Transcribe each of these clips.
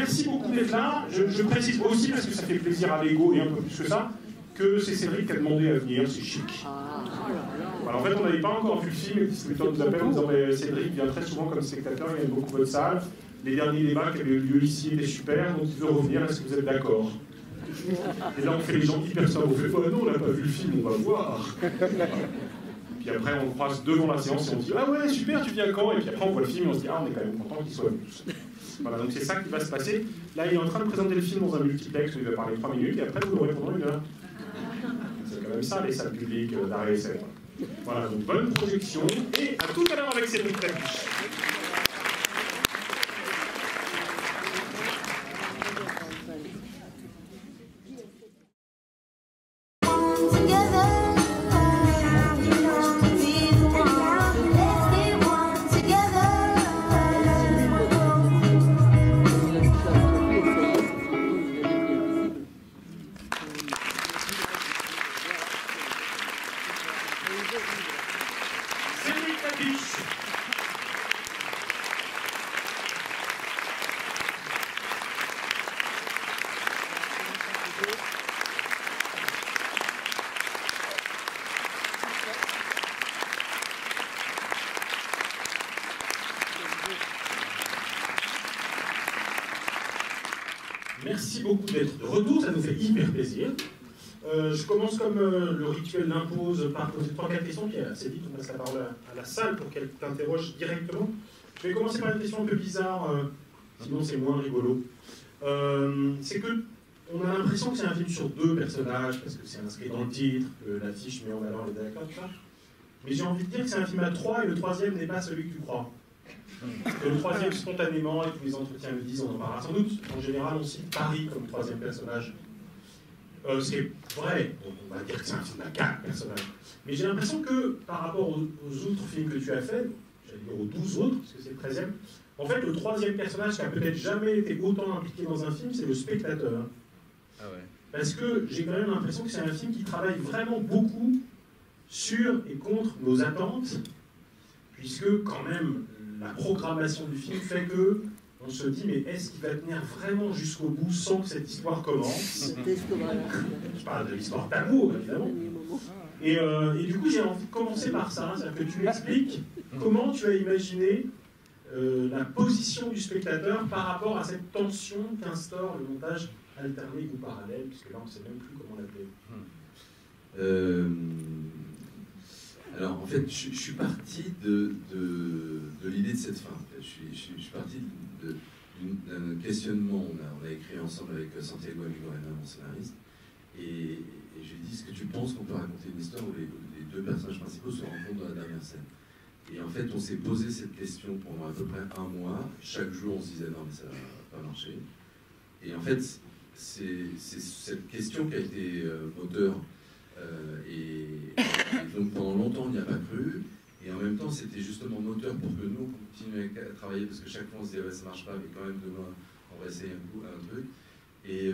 merci beaucoup d'être là. Je précise aussi, parce que ça fait plaisir à l'ego et un peu plus que ça, que c'est Cédric qui a demandé à venir, c'est chic. Alors, en fait, on n'avait pas encore vu le film, et le distributeur nous appelle en disant mais Cédric vient très souvent comme spectateur, il aime beaucoup votre salle. Les derniers débats qui avaient eu lieu ici étaient super, donc il veut revenir, est-ce que vous êtes d'accord? Et là, on fait les gens hyper sombres, on fait oh, non, on n'a pas vu le film, on va voir. Puis après, on croise devant la séance et on dit ah ouais, super, tu viens quand? Et puis après, on voit le film et on se dit ah, on est quand même content qu'il soit venu. Voilà, donc c'est ça qui va se passer. Là, il est en train de présenter le film dans un multiplex où il va parler 3 minutes et après, vous l'aurez pendant 1 heure. C'est quand même ça, les salles publiques d'arrêt essai. Voilà, donc bonne projection et à tout à l'heure avec Cédric Tapiche. Merci beaucoup d'être de retour, ça nous fait hyper plaisir. Je commence comme le rituel l'impose par poser 3-4 questions, puis assez vite on passe la parole à la salle pour qu'elle t'interroge directement. Je vais commencer par une question un peu bizarre, sinon c'est moins rigolo. C'est que on a l'impression que c'est un film sur 2 personnages, parce que c'est inscrit dans le titre, que l'affiche met en valeur les acteurs, tout ça. Mais j'ai envie de dire que c'est un film à 3 et le 3e n'est pas celui que tu crois. Et le 3e, spontanément, et tous les entretiens le disent, on en parlera sans doute. En général, on cite Paris comme 3e personnage. C'est vrai, on va dire que c'est un film à 4 personnages. Mais j'ai l'impression que, par rapport aux autres films que tu as faits, j'allais dire aux 12 autres, parce que c'est le 13e, en fait, le 3e personnage qui a peut-être jamais été autant impliqué dans un film, c'est le spectateur. Ah ouais. Parce que j'ai quand même l'impression que c'est un film qui travaille vraiment beaucoup sur et contre nos attentes, puisque quand même, la programmation du film fait que on se dit mais est-ce qu'il va tenir vraiment jusqu'au bout sans que cette histoire commence? Je parle de l'histoire d'amour évidemment. Et du coup j'ai envie de commencer par ça, c'est-à-dire que tu m'expliques comment tu as imaginé la position du spectateur par rapport à cette tension qu'instaure le montage alterné ou parallèle, puisque là on ne sait même plus comment l'appeler. Alors en fait, je suis parti de l'idée de cette fin. En fait. Je suis parti d'un questionnement. On a écrit ensemble avec Santiago Amigorena, mon scénariste, et je lui ai dit, est-ce que tu penses qu'on peut raconter une histoire où les 2 personnages principaux se rencontrent dans la dernière scène? Et en fait, on s'est posé cette question pendant à peu près 1 mois. Chaque jour, on se disait, non mais ça va pas marcher. Et en fait, c'est cette question qui a été moteur. Et donc pendant longtemps on n'y a pas cru, et en même temps c'était justement moteur pour que nous on continue à travailler, parce que chaque fois on se dit ouais, ça marche pas, mais quand même demain on va essayer un truc. Et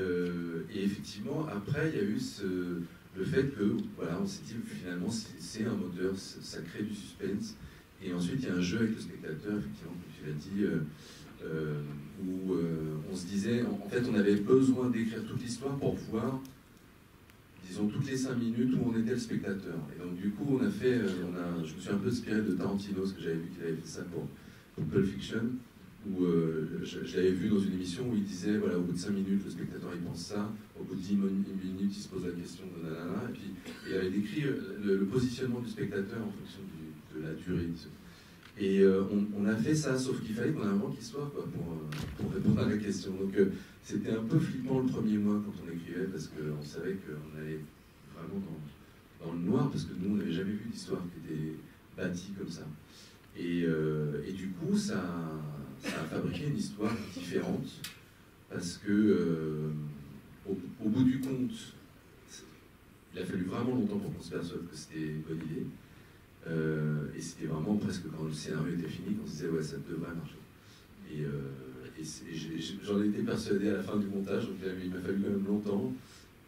effectivement après il y a eu le fait que voilà, on s'est dit finalement c'est un moteur, ça crée du suspense, et ensuite il y a un jeu avec le spectateur, effectivement comme tu l'as dit, où on se disait en fait on avait besoin d'écrire toute l'histoire pour pouvoir, disons, toutes les 5 minutes où on était le spectateur. Et donc, du coup, je me suis un peu inspiré de Tarantino, parce que j'avais vu qu'il avait fait ça pour Pulp Fiction, où je l'avais vu dans une émission où il disait, voilà, au bout de 5 minutes, le spectateur, il pense ça, au bout de 10 minutes, il se pose la question de nanana, et puis il avait décrit le positionnement du spectateur en fonction de la durée. Et on a fait ça, sauf qu'il fallait qu'on invente l'histoire pour répondre à la question. Donc c'était un peu flippant le premier mois quand on écrivait, parce qu'on savait qu'on allait vraiment dans le noir, parce que nous on n'avait jamais vu d'histoire qui était bâtie comme ça. Et du coup ça a fabriqué une histoire différente, parce que au bout du compte, il a fallu vraiment longtemps pour qu'on se perçoive que c'était une bonne idée. Et c'était vraiment presque quand le scénario était fini qu'on se disait ouais, ça devrait marcher. Et j'en étais persuadé à la fin du montage, donc il m'a fallu quand même longtemps,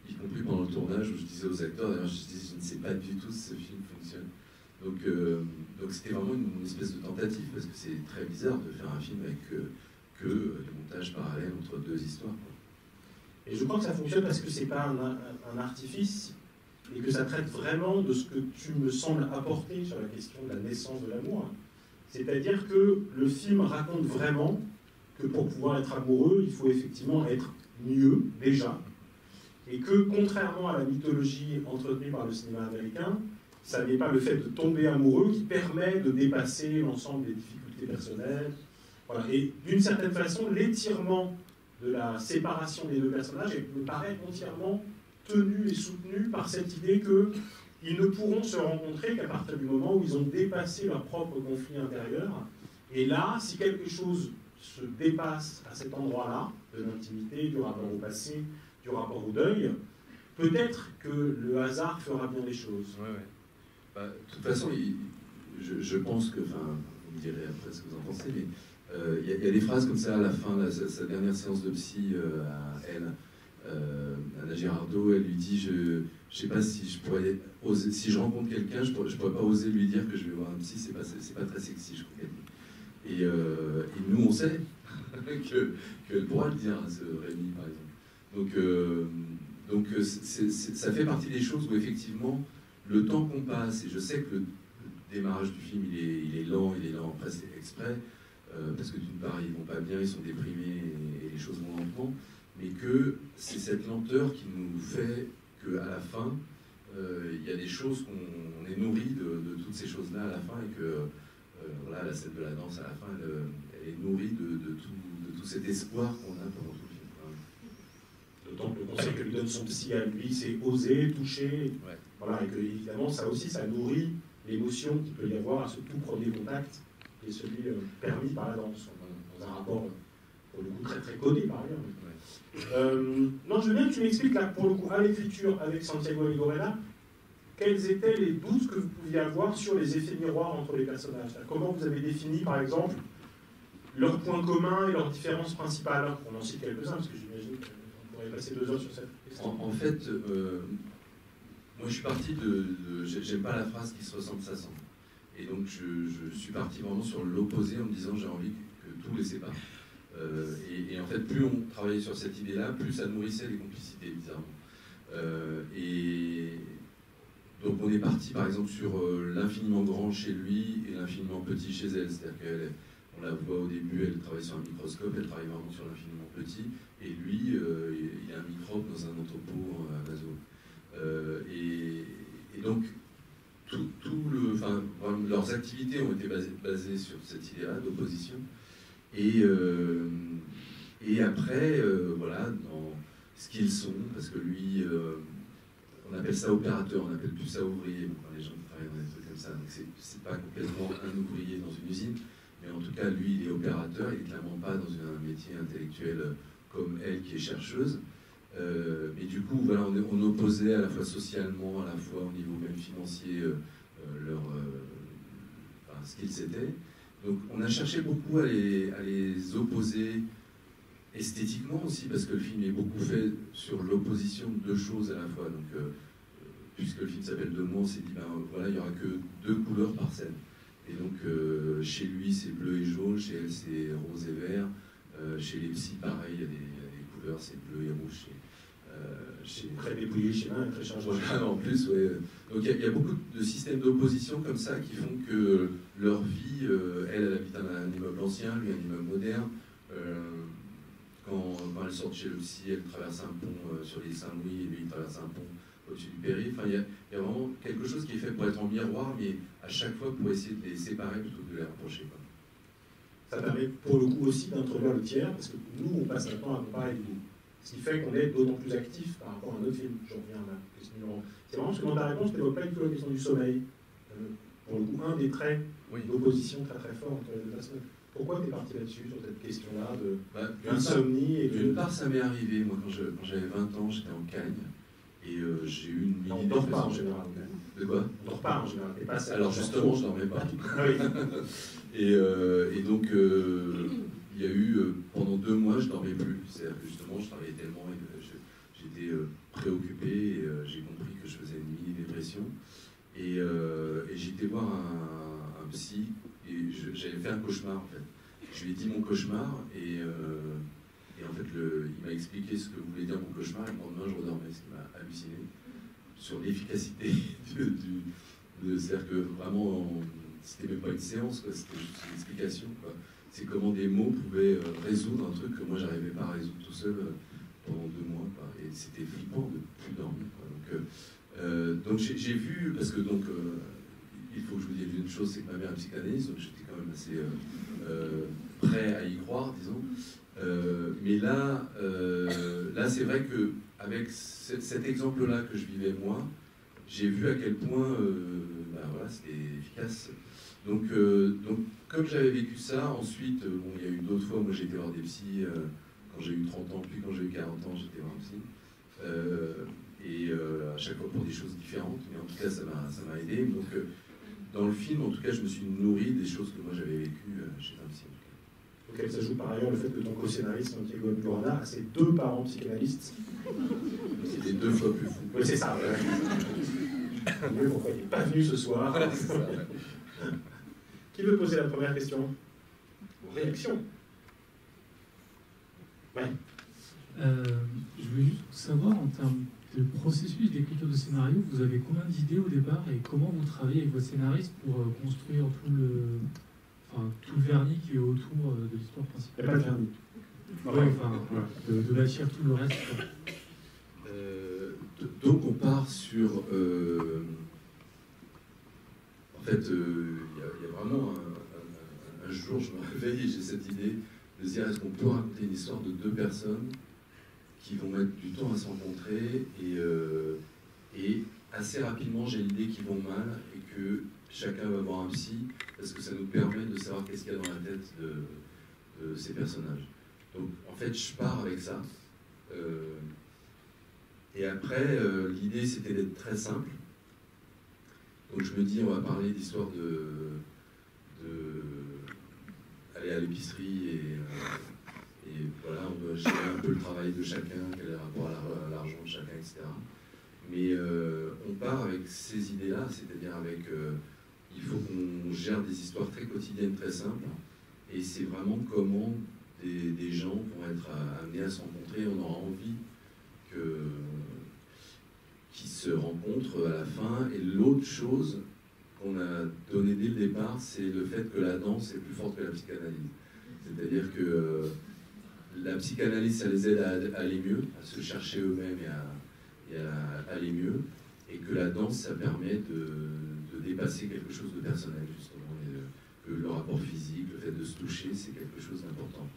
y compris pendant le tournage, où je disais aux acteurs, d'ailleurs je disais je ne sais pas du tout si ce film fonctionne. Donc c'était vraiment une espèce de tentative, parce que c'est très bizarre de faire un film avec que du montage parallèle entre deux histoires, quoi. Et je crois que ça fonctionne parce que c'est pas un artifice et que ça traite vraiment de ce que tu me sembles apporter sur la question de la naissance de l'amour. C'est-à-dire que le film raconte vraiment que pour pouvoir être amoureux, il faut effectivement être mieux, déjà, et que contrairement à la mythologie entretenue par le cinéma américain, ça n'est pas le fait de tomber amoureux qui permet de dépasser l'ensemble des difficultés personnelles. Voilà. Et d'une certaine façon, l'étirement de la séparation des deux personnages me paraît entièrement tenu et soutenu par cette idée qu'ils ne pourront se rencontrer qu'à partir du moment où ils ont dépassé leur propre conflit intérieur. Et là, si quelque chose se dépasse à cet endroit-là, de l'intimité, du rapport au passé, du rapport au deuil, peut-être que le hasard fera bien les choses. Ouais, ouais. Bah, de toute façon, je pense que, enfin, vous me direz après ce que vous en pensez, mais il y a des phrases comme ça à la fin, sa dernière séance de psy à elle, Anna Girardot, elle lui dit, je ne sais pas si je pourrais oser, si je rencontre quelqu'un, je pourrais pas oser lui dire que je vais voir un psy, c'est pas très sexy, je crois qu'elle dit. Et nous, on sait qu'elle pourra le dire, hein, ce Rémi, par exemple. Donc ça fait partie des choses où effectivement, le temps qu'on passe, et je sais que le démarrage du film, il est lent presque exprès, parce que d'une part, ils vont pas bien, ils sont déprimés, et les choses vont lentement, mais que c'est cette lenteur qui nous fait qu'à la fin, il y a des choses qu'on est nourri de toutes ces choses-là à la fin, et que voilà, la scène de la danse à la fin, elle est nourrie de tout cet espoir qu'on a pendant tout le film. D'autant que le conseil que lui donne son psy à lui, c'est oser, toucher. Ouais. Voilà, et que évidemment, ça aussi, ça nourrit l'émotion qu'il peut y avoir à ce tout premier contact, qui est celui permis par la danse, dans un rapport, pour le coup, très très codé par ailleurs. Ouais. Non, je veux bien que tu m'expliques, là, pour le coup, à l'écriture avec Santiago Amigorena, quels étaient les doutes que vous pouviez avoir sur les effets miroirs entre les personnages? Comment vous avez défini, par exemple, leurs points communs et leurs différences principales? On en cite quelques-uns, parce que j'imagine qu'on pourrait passer 2 heures sur cette question. En fait, moi je suis parti j'aime pas la phrase qui se ressemble, ça semble. Et donc je suis parti vraiment sur l'opposé en me disant j'ai envie que tout les sépare. Et en fait, plus on travaillait sur cette idée-là, plus ça nourrissait les complicités, bizarrement. Et donc on est parti par exemple sur l'infiniment grand chez lui et l'infiniment petit chez elle. C'est-à-dire qu'on la voit au début, elle travaille sur un microscope, elle travaille vraiment sur l'infiniment petit, et lui, il a un microbe dans un entrepôt Amazon. Et donc, leurs activités ont été basées sur cette idée-là d'opposition. Et après, voilà, dans ce qu'ils sont, parce que lui, on appelle ça opérateur, on n'appelle plus ça ouvrier, quand les gens travaillent dans des trucs comme ça, donc c'est pas complètement un ouvrier dans une usine, mais en tout cas, lui, il est opérateur, il n'est clairement pas dans un métier intellectuel comme elle, qui est chercheuse. Mais du coup, voilà, on opposait à la fois socialement, à la fois au niveau même financier, ce qu'ils étaient. Donc on a cherché beaucoup à les opposer esthétiquement aussi, parce que le film est beaucoup fait sur l'opposition de deux choses à la fois. Donc, puisque le film s'appelle Deux mots, on s'est dit, ben voilà, il n'y aura que 2 couleurs par scène. Et donc, chez lui, c'est bleu et jaune, chez elle, c'est rose et vert. Chez les psys, pareil, il y a des couleurs, c'est bleu et rouge. Très dépouillé chez l'un et très chargé. Voilà, en plus, ouais. Donc il y a beaucoup de systèmes d'opposition comme ça qui font que leur vie, elle habite un immeuble ancien, lui un immeuble moderne. Quand elle sort de chez le psy, elle traverse un pont sur l'île Saint-Louis et lui il traverse un pont au-dessus du Péri. Enfin, il y a vraiment quelque chose qui est fait pour être en miroir, mais à chaque fois pour essayer de les séparer plutôt que de les rapprocher. Ça permet pour le coup aussi d'introduire le tiers, parce que nous, on passe notre temps à comparer du coup. Ce qui fait qu'on est d'autant plus actif par rapport à un autre film. Je reviens à la question numéro 1. C'est vraiment parce que dans ta réponse, tu n'évoques pas du tout la question du sommeil. Pour le coup, un des traits d'opposition très très fort entre les deux personnes. Pourquoi tu es parti là-dessus, sur cette question-là de l'insomnie et de... D'une part, ça m'est arrivé. Moi, quand j'avais 20 ans, j'étais en Cagne. Et j'ai eu une mini... On ne dort pas en général. De quoi? On ne dort pas en général. Alors justement, je ne dormais pas. Ah oui. Et donc... il y a eu, pendant 2 mois, je ne dormais plus. C'est-à-dire que justement, je travaillais tellement et j'étais préoccupé et j'ai compris que je faisais une mini-dépression. Et j'ai été voir un psy et j'avais fait un cauchemar en fait. je lui ai dit mon cauchemar, et en fait, il m'a expliqué ce que voulait dire mon cauchemar, et le lendemain, je redormais, ce qui m'a halluciné sur l'efficacité c'est-à-dire que vraiment, c'était même pas une séance, quoi, c'était juste une explication, quoi. C'est comment des mots pouvaient résoudre un truc que moi, j'arrivais pas à résoudre tout seul pendant 2 mois, quoi. Et c'était flippant de plus dormir, quoi. Donc j'ai vu, parce que donc, il faut que je vous dise une chose, c'est que ma mère est psychanalyste, donc j'étais quand même assez prêt à y croire, disons. Mais là c'est vrai qu'avec cet exemple-là que je vivais moi, j'ai vu à quel point voilà, c'était efficace. Donc, comme j'avais vécu ça, ensuite, bon, il y a eu d'autres fois, moi j'ai été voir des psys quand j'ai eu 30 ans, puis quand j'ai eu 40 ans, j'étais voir un psy. À chaque fois pour des choses différentes, mais en tout cas, ça m'a aidé. Donc, dans le film, en tout cas, je me suis nourri des choses que moi j'avais vécues chez un psy. Auquel s'ajoute par ailleurs le fait que ton co-scénariste, Santiago Amigorena, a ses 2 parents psychanalystes. C'était 2 fois plus fou. Oui, c'est ça. Oui, pourquoi il n'est pas venu ce soir. Voilà, c'est ça. Qui veut poser la première question? Réaction. Ouais. Je voulais juste savoir, en termes de processus d'écriture de scénario, vous avez combien d'idées au départ et comment vous travaillez avec votre scénariste pour construire tout le vernis qui est autour de l'histoire principale? Il n'y a pas de vernis. Ouais, de bâtir tout le reste. Donc on part sur... en fait, il y a vraiment un jour, je me réveille et j'ai cette idée de se dire, est-ce qu'on peut raconter une histoire de 2 personnes qui vont mettre du temps à se rencontrer et assez rapidement, j'ai l'idée qu'ils vont mal et que chacun va voir un psy parce que ça nous permet de savoir qu'est-ce qu'il y a dans la tête de ces personnages. Donc en fait, je pars avec ça. Et après, l'idée, c'était d'être très simple. Donc je me dis, on va parler d'histoire aller à l'épicerie et voilà, on doit gérer un peu le travail de chacun, quel est le rapport à l'argent de chacun, etc. Mais on part avec ces idées-là, c'est-à-dire avec... il faut qu'on gère des histoires très quotidiennes, très simples. Et c'est vraiment comment des gens vont être amenés à se rencontrer. On aura envie qu'ils se rencontrent à la fin. Et l'autre chose qu'on a donnée dès le départ, c'est le fait que la danse est plus forte que la psychanalyse. C'est-à-dire que la psychanalyse, ça les aide à aller mieux, à se chercher eux-mêmes et à aller mieux. Et que la danse, ça permet de dépasser quelque chose de personnel, justement. Et que le rapport physique, le fait de se toucher, c'est quelque chose d'important.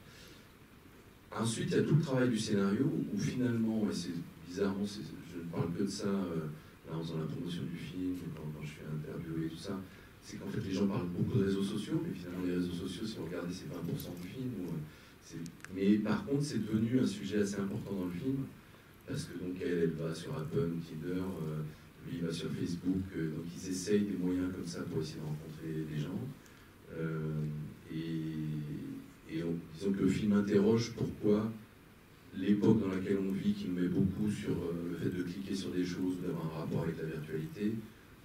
Ensuite, il y a tout le travail du scénario, où finalement, et c'est bizarrement, je ne parle que de ça là, en faisant la promotion du film, quand je suis interviewé et tout ça, c'est qu'en fait les gens parlent beaucoup de réseaux sociaux, mais finalement les réseaux sociaux, si vous regardez, c'est 20% du film. Mais par contre, c'est devenu un sujet assez important dans le film, parce que donc elle va sur Apple, Tinder, lui il va sur Facebook, donc ils essayent des moyens comme ça pour essayer de rencontrer des gens. Disons que le film interroge pourquoi l'époque dans laquelle on vit, qui nous met beaucoup sur le fait de cliquer sur des choses ou d'avoir un rapport avec la virtualité,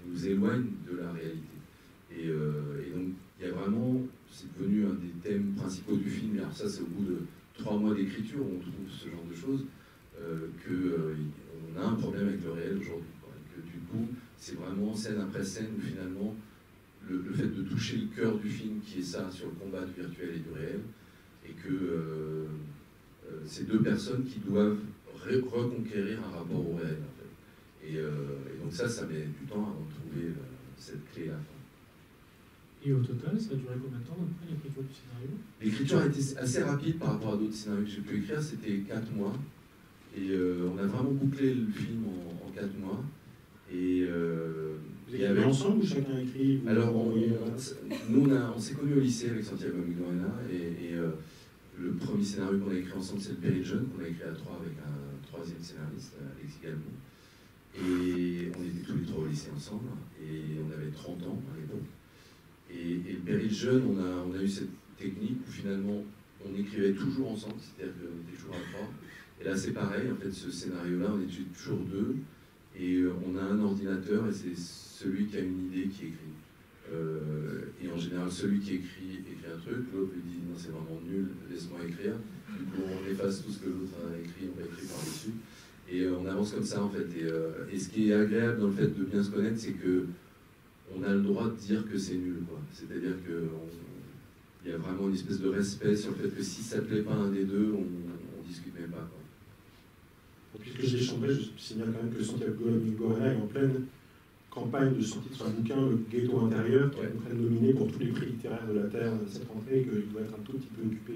nous éloigne de la réalité. Et donc, il y a vraiment, c'est devenu un des thèmes principaux du film, et alors ça c'est au bout de 3 mois d'écriture où on trouve ce genre de choses, qu'on a un problème avec le réel aujourd'hui. Que du coup, c'est vraiment scène après scène où finalement, le fait de toucher le cœur du film, qui est ça, sur le combat du virtuel et du réel, et que ces 2 personnes qui doivent reconquérir un rapport au réel, en fait. Et donc ça met du temps avant de trouver cette clé-là. Et au total, ça a duré combien de temps après l'écriture du scénario? L'écriture a été assez rapide par rapport à d'autres scénarios que j'ai pu écrire, c'était 4 mois. Et on a vraiment bouclé le film en 4 mois. Et vous écrivez ensemble ou chacun écrit? Alors, nous, on s'est connus au lycée avec Santiago Amigorena, et le premier scénario qu'on a écrit ensemble, c'est le Péril Jeune, qu'on a écrit à 3 avec un 3e scénariste, Alexis Galmont. Et on était tous les 3 au lycée ensemble, et on avait 30 ans à l'époque. Et le Péril Jeune, on a eu cette technique où finalement, on écrivait toujours ensemble, c'est-à-dire qu'on était toujours à 3. Et là, c'est pareil, en fait, ce scénario-là, on était toujours 2. Et on a un ordinateur et c'est celui qui a une idée qui écrit. Et en général, celui qui écrit un truc, l'autre lui dit non, c'est vraiment nul, laisse-moi écrire. Du coup, on efface tout ce que l'autre a écrit, on va écrire par-dessus. Et on avance comme ça en fait. Et ce qui est agréable dans le fait de bien se connaître, c'est que on a le droit de dire que c'est nul, quoi. C'est-à-dire qu'il y a vraiment une espèce de respect sur le fait que si ça ne plaît pas à un des deux, on discute même pas, quoi. Puisque j'ai échangé, je signale quand même que Santiago Migorea est en pleine campagne de sortie de son bouquin, Le Ghetto intérieur, qui est en train de nominer pour tous les prix littéraires de la Terre cette rentrée, et qu'il doit être un tout petit peu occupé,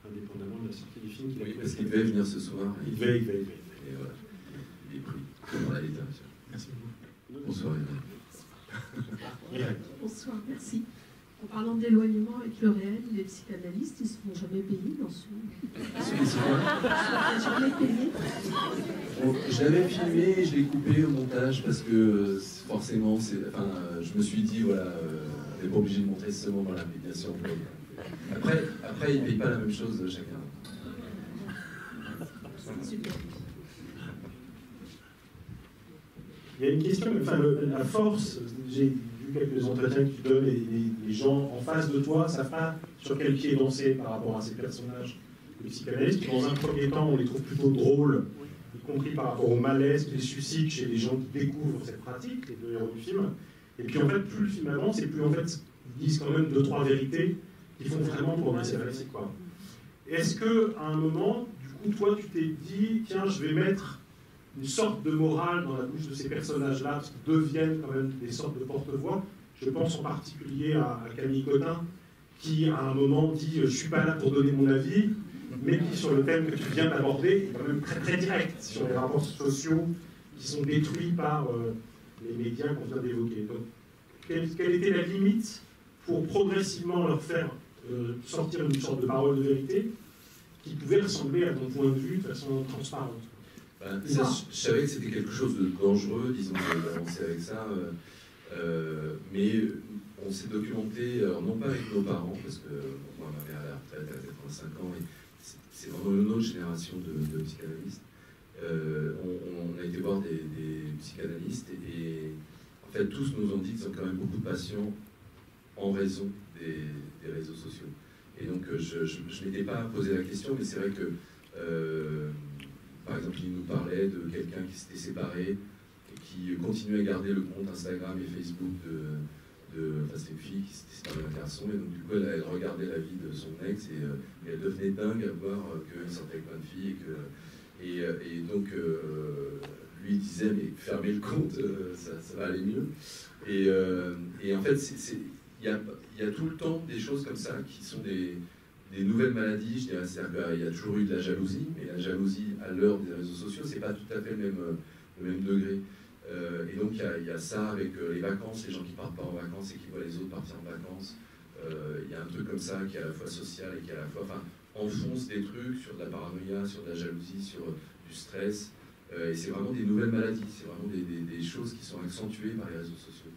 indépendamment de la sortie du film. Oui, parce qu'il devait venir ce soir. Il devait. Et voilà, il est pris dans la littérature. Merci beaucoup. Bonsoir. Bonsoir, merci. En parlant d'éloignement avec le réel, les psychanalystes, ils ne seront jamais payés dans ce film. Jamais payés. Je l'avais filmé et je l'ai coupé au montage parce que forcément, je me suis dit, voilà, on n'est pas obligé de montrer ce moment-là, mais bien sûr, on peut. Après, ils ne payent pas la même chose chacun. Super. Il y a une question, la force, j'ai vu quelques entretiens que tu donnes, et les gens en face de toi ne savent pas sur quel pied danser par rapport à ces personnages de psychanalystes, qui dans un premier temps, on les trouve plutôt drôles, y compris par rapport au malaise qu'ils suscitent chez les gens qui découvrent cette pratique, les deux héros du film. Et puis en fait, plus le film avance, et plus en fait, ils disent quand même 2-3 vérités qui font vraiment progresser le récit, quoi. Est-ce qu'à un moment, du coup, toi, tu t'es dit, tiens, je vais mettre une sorte de morale dans la bouche de ces personnages-là, parce qu'ils deviennent quand même des sortes de porte-voix. Je pense en particulier à Camille Cotin, qui à un moment dit « je ne suis pas là pour donner mon avis », mais qui, sur le thème que tu viens d'aborder, est quand même très, très direct sur les rapports sociaux qui sont détruits par les médias qu'on vient d'évoquer. Donc, quelle était la limite pour progressivement leur faire sortir une sorte de parole de vérité qui pouvait ressembler à ton point de vue de façon transparente? Ça, je savais que c'était quelque chose de dangereux, disons, d'avancer avec ça, mais on s'est documenté, alors non pas avec nos parents, parce que moi, ma mère est à la retraite, elle a 85 ans, et c'est vraiment une autre génération de psychanalystes. On a été voir des psychanalystes, et en fait, tous nous ont dit qu'ils ont quand même beaucoup de patients en raison des réseaux sociaux. Et donc, je ne m'étais pas posé la question, mais c'est vrai que par exemple, il nous parlait de quelqu'un qui s'était séparé et qui continuait à garder le compte Instagram et Facebook c'était une fille qui s'était séparée d'un garçon, et donc du coup elle regardait la vie de son ex et elle devenait dingue à voir qu'il sortait avec plein de filles et donc lui disait mais fermez le compte, ça va aller mieux. Et en fait il y a tout le temps des choses comme ça qui sont des nouvelles maladies, je dirais. C'est-à-dire qu'il y a toujours eu de la jalousie, mais la jalousie à l'heure des réseaux sociaux, c'est pas tout à fait le même degré. Et donc il y a ça avec les vacances, les gens qui partent pas en vacances et qui voient les autres partir en vacances. Il y a un truc comme ça qui est à la fois social et qui est à la fois, enfonce des trucs sur de la paranoïa, sur de la jalousie, sur du stress. Et c'est vraiment des nouvelles maladies, c'est vraiment des choses qui sont accentuées par les réseaux sociaux.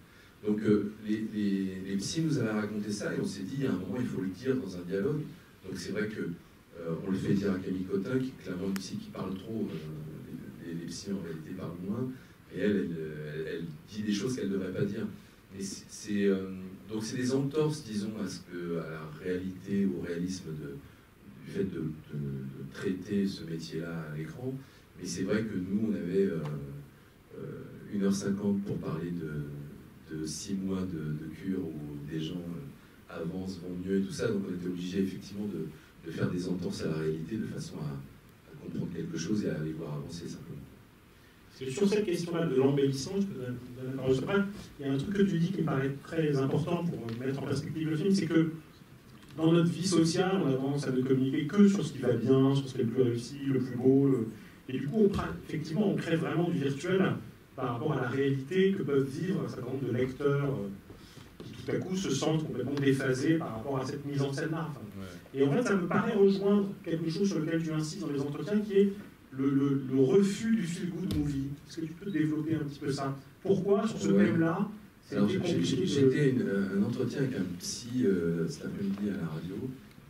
Donc les psys nous avaient raconté ça et on s'est dit, à un moment, il faut le dire dans un dialogue. Donc c'est vrai qu'on le fait dire à Camille Cotin, qui est clairement une psy qui parle trop, les psys en réalité parlent moins, et elle dit des choses qu'elle ne devrait pas dire. Mais donc c'est des entorses, disons, à la réalité, au réalisme du fait de traiter ce métier-là à l'écran. Mais c'est vrai que nous, on avait 1h50 pour parler de 6 mois de cure où des gens avancent, vont mieux et tout ça, donc on était obligé effectivement de faire des entorses à la réalité de façon à comprendre quelque chose et à les voir avancer simplement. Parce que sur cette question-là de l'embellissement, je te donne la parole après, il y a un truc que tu dis qui me paraît très important pour mettre en perspective le film, c'est que dans notre vie sociale, on a tendance à ne communiquer que sur ce qui va bien, sur ce qui est le plus réussi, le plus beau, et du coup, effectivement, on crée vraiment du virtuel par rapport à la réalité que peuvent vivre un certain nombre de lecteurs qui tout à coup se sentent complètement déphasés par rapport à cette mise en scène-là. Et en fait, ça me paraît rejoindre quelque chose sur lequel tu insistes dans les entretiens, qui est le refus du feel-good movie. Est-ce que tu peux développer un petit peu ça? Pourquoi, sur ce thème-là, J'étais un entretien avec un psy cet après-midi à la radio,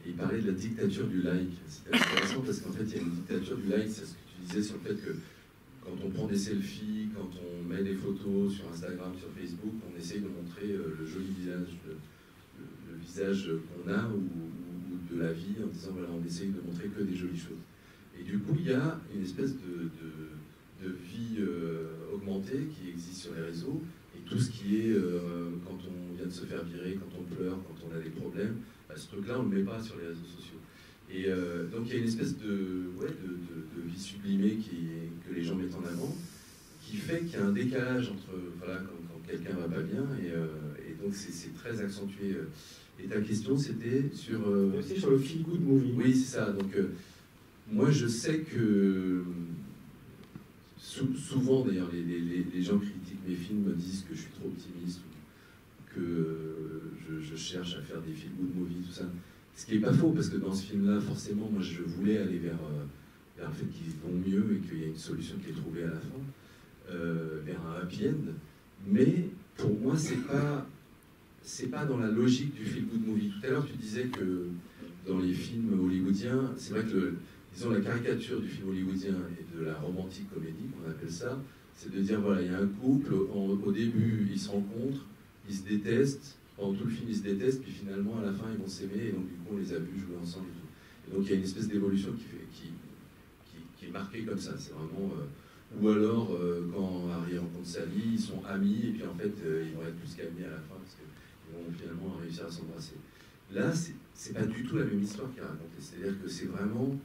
et il parlait de la dictature du like. C'était intéressant parce qu'en fait, il y a une dictature du like, c'est ce que tu disais sur le fait que quand on prend des selfies, quand on met des photos sur Instagram, sur Facebook, on essaye de montrer le joli visage, le visage qu'on a ou de la vie, en disant voilà, on essaye de montrer que des jolies choses. Et du coup, il y a une espèce de vie augmentée qui existe sur les réseaux, et tout ce qui est quand on vient de se faire virer, quand on pleure, quand on a des problèmes, bah, ce truc-là, on ne le met pas sur les réseaux sociaux. Et donc il y a une espèce de vie sublimée que les gens mettent en avant, qui fait qu'il y a un décalage entre voilà, quand quelqu'un va pas bien, et donc c'est très accentué. Et ta question, c'était sur... C'est sur le feel good movie. Oui, c'est ça. Donc moi, je sais que souvent, d'ailleurs, les gens critiquent mes films, me disent que je suis trop optimiste, ou que je cherche à faire des feel good movies, tout ça. Ce qui n'est pas faux, parce que dans ce film-là, forcément, moi, je voulais aller vers le fait qu'ils vont mieux et qu'il y a une solution qui est trouvée à la fin, vers un happy end. Mais pour moi, c'est pas dans la logique du feel good movie. Tout à l'heure, tu disais que dans les films hollywoodiens, c'est vrai que disons la caricature du film hollywoodien et de la romantique comédie, qu'on appelle ça, c'est de dire voilà, il y a un couple, au début, ils se rencontrent, ils se détestent. Pendant tout le film, ils se détestent, puis finalement, à la fin, ils vont s'aimer, et donc du coup, on les a vus jouer ensemble et tout. Et donc, il y a une espèce d'évolution qui est marquée comme ça. C'est vraiment... ou alors, quand Harry rencontre Sally, ils sont amis, et puis en fait, ils vont être plus qu'amis à la fin, parce qu'ils vont finalement réussir à s'embrasser. Là, c'est pas du tout la même histoire qui est racontée. C'est-à-dire que c'est vraiment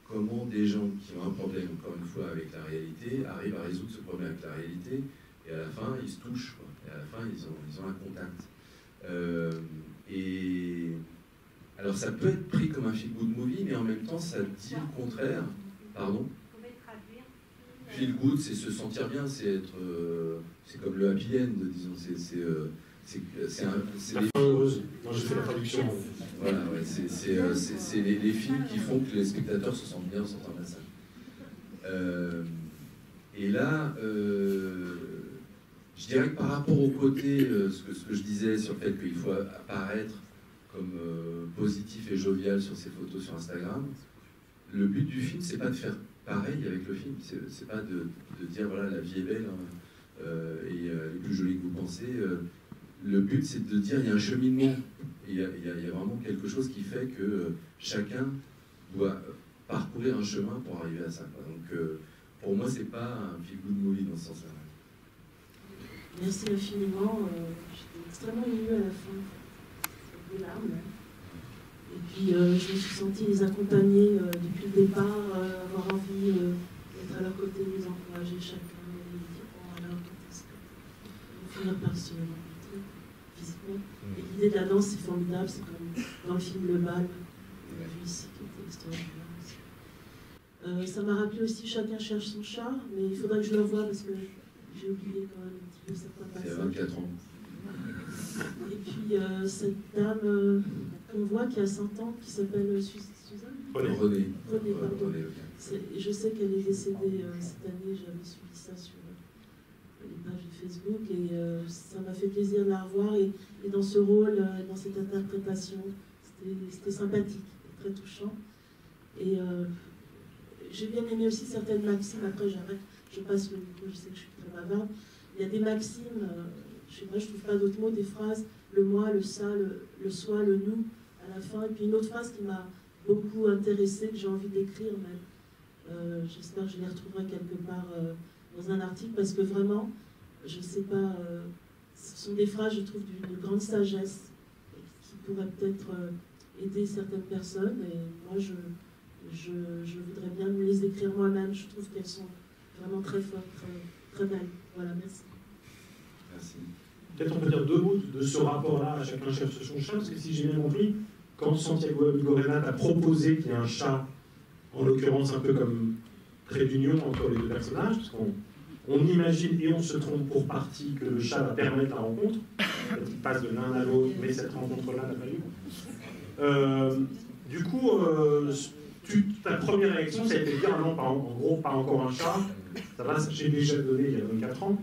comment des gens qui ont un problème, encore une fois, avec la réalité, arrivent à résoudre ce problème avec la réalité, et à la fin, ils se touchent, quoi. Et à la fin, ils ont un contact. Et alors ça peut être pris comme un feel good movie, mais en même temps ça dit le contraire. Pardon. Feel good, c'est se sentir bien, c'est être, c'est comme le happy end, disons. C'est la fin heureuse. Moi, je fais la traduction. Voilà, ouais, c'est les films qui font que les spectateurs se sentent bien en sortant de la salle. Et là. Je dirais que par rapport au côté, ce que je disais sur le fait qu'il faut apparaître comme positif et jovial sur ses photos sur Instagram, le but du film, c'est pas de faire pareil avec le film, c'est pas de dire voilà, la vie est belle hein, et elle est plus jolie que vous pensez. Le but, c'est de dire il y a un cheminement, il y a vraiment quelque chose qui fait que chacun doit parcourir un chemin pour arriver à ça. Donc pour moi, c'est pas un feel good movie dans ce sens-là. Merci infiniment. J'étais extrêmement émue à la fin. Des larmes. Et puis je me suis sentie les accompagner depuis le départ, avoir envie d'être à leur côté, les encourager chacun, et les dire bon alors quand est-ce que vont finir par se rencontrer physiquement. Et l'idée de la danse c'est formidable, c'est comme dans le film Le Bal, on a vu ici, qui était extraordinaire aussi. Ça m'a rappelé aussi Chacun cherche son chat, mais il faudrait que je le revoie parce que j'ai oublié quand même un petit peu certains passages. Il y a 24 ans. Et puis cette dame qu'on voit qui a 100 ans, qui s'appelle Suzanne Renée, pardon. Renée, okay. Je sais qu'elle est décédée cette année, j'avais suivi ça sur les pages de Facebook, et ça m'a fait plaisir de la revoir, et dans ce rôle, dans cette interprétation, c'était sympathique, très touchant. Et j'ai bien aimé aussi certaines maximes, après j'arrête. Je passe le micro, je sais que je suis très bavarde. Il y a des maximes, je sais pas, je trouve pas d'autres mots, des phrases, le moi, le ça, le soi, le nous, à la fin. Et puis une autre phrase qui m'a beaucoup intéressée, que j'ai envie d'écrire même. J'espère que je les retrouverai quelque part dans un article, parce que vraiment, je sais pas, ce sont des phrases, je trouve, d'une grande sagesse, qui pourraient peut-être aider certaines personnes. Et moi, je voudrais bien me les écrire moi-même. Je trouve qu'elles sont vraiment très forte, très belle. Voilà, merci. Merci. Peut-être on peut dire deux mots de ce rapport-là à Chacun cherche son chat, parce que si j'ai bien compris, quand Santiago Amigorena a proposé qu'il y ait un chat, en l'occurrence un peu comme trait d'union entre les deux personnages, parce qu'on imagine et on se trompe pour partie que le chat va permettre la rencontre, il passe de l'un à l'autre, mais cette rencontre-là n'a pas eu. Du coup, ta première réaction, ça a été de dire non, en gros, pas encore un chat, ça va, j'ai déjà donné il y a 24 ans.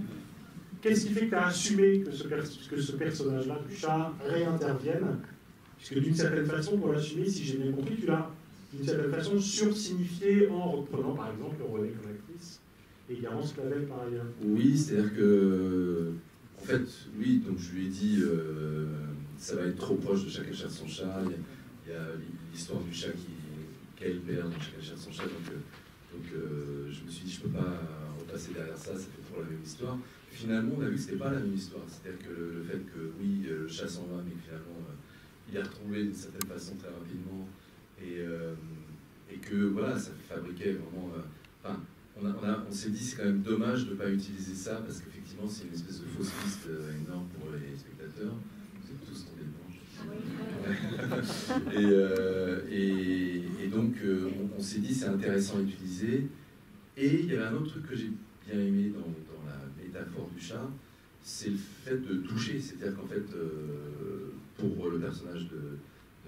Qu'est-ce qui fait que tu as assumé que ce personnage-là, du chat, réintervienne? Puisque d'une certaine façon, pour l'assumer, si j'ai bien compris, tu l'as d'une certaine façon sursignifié en reprenant par exemple Renée comme actrice et Garance Clavel par ailleurs. Oui, c'est-à-dire que, en fait, oui, donc je lui ai dit, ça va être trop proche de Chacun cherche son chat. Il y a l'histoire du chat qu'elle perd dans Chacun cherche son chat, donc je me suis dit, je peux pas repasser derrière ça, ça fait trop la même histoire. Finalement, on a vu que c'était pas la même histoire, c'est-à-dire que le fait que, oui, le chat s'en va, mais que finalement, il est retrouvé d'une certaine façon très rapidement, et que, voilà, ça fabriquait vraiment... Enfin, on s'est dit c'est quand même dommage de ne pas utiliser ça parce qu'effectivement c'est une espèce de fausse piste énorme pour les spectateurs. Vous êtes tous tombés dedans. Et donc on s'est dit c'est intéressant à utiliser. Et il y avait un autre truc que j'ai bien aimé dans la métaphore du chat, c'est le fait de toucher. C'est-à-dire qu'en fait pour le personnage de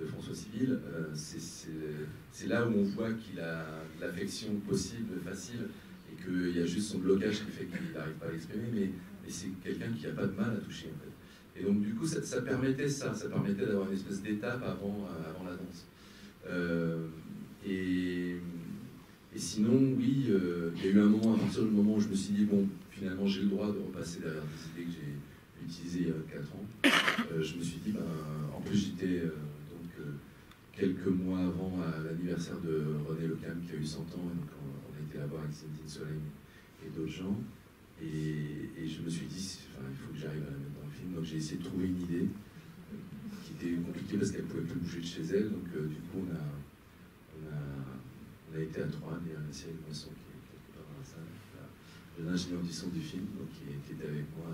François Civil, c'est là où on voit qu'il a l'affection possible, facile, et qu'il y a juste son blocage qui fait qu'il n'arrive pas à l'exprimer, mais c'est quelqu'un qui n'a pas de mal à toucher en fait. Et donc du coup ça permettait d'avoir une espèce d'étape avant la danse. Et sinon, oui, il y a eu un moment, à partir du moment où je me suis dit, bon, finalement j'ai le droit de repasser derrière des idées que j'ai utilisées il y a 4 ans, je me suis dit, en plus j'étais... quelques mois avant l'anniversaire de René Lecam qui a eu 100 ans, et donc on a été là-bas avec Zinedine Soleil et d'autres gens, et je me suis dit, il faut que j'arrive à la mettre dans le film, donc j'ai essayé de trouver une idée qui était compliquée parce qu'elle ne pouvait plus bouger de chez elle, donc du coup on a été à 3, il y a la série de Moisson qui est quelque part dans la salle, l'ingénieur du son du film, donc, qui était avec moi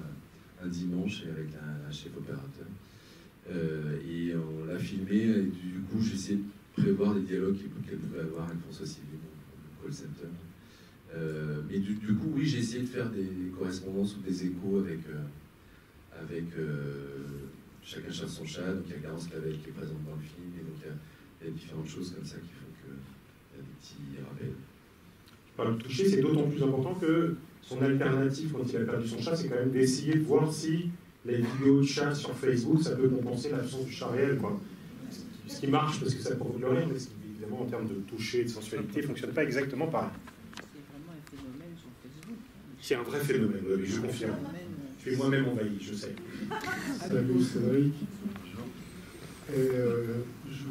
un dimanche et avec un chef opérateur. Et on l'a filmé, et du coup j'ai essayé de prévoir les dialogues qu'elle pouvait avoir avec François Civil au call center. Mais du coup, oui, j'ai essayé de faire des correspondances ou des échos avec Chacun cherche son chat, donc il y a Garance Clavel qui est présente dans le film, et donc il y a différentes choses comme ça qui font qu'il y a des petits rappels. Enfin, le toucher, c'est d'autant plus important que son alternative quand il a perdu son chat, c'est quand même d'essayer de voir si les vidéos de chat sur Facebook, ça peut compenser l'absence du chat réel, quoi. Ce qui marche parce que ça provoque le rire, mais ce qui, évidemment, en termes de toucher et de sensualité, ne fonctionne pas exactement pareil. C'est vraiment un phénomène sur Facebook. C'est un vrai phénomène, oui, je confirme. Je suis moi-même envahi, je sais. Salut Cédric. Et je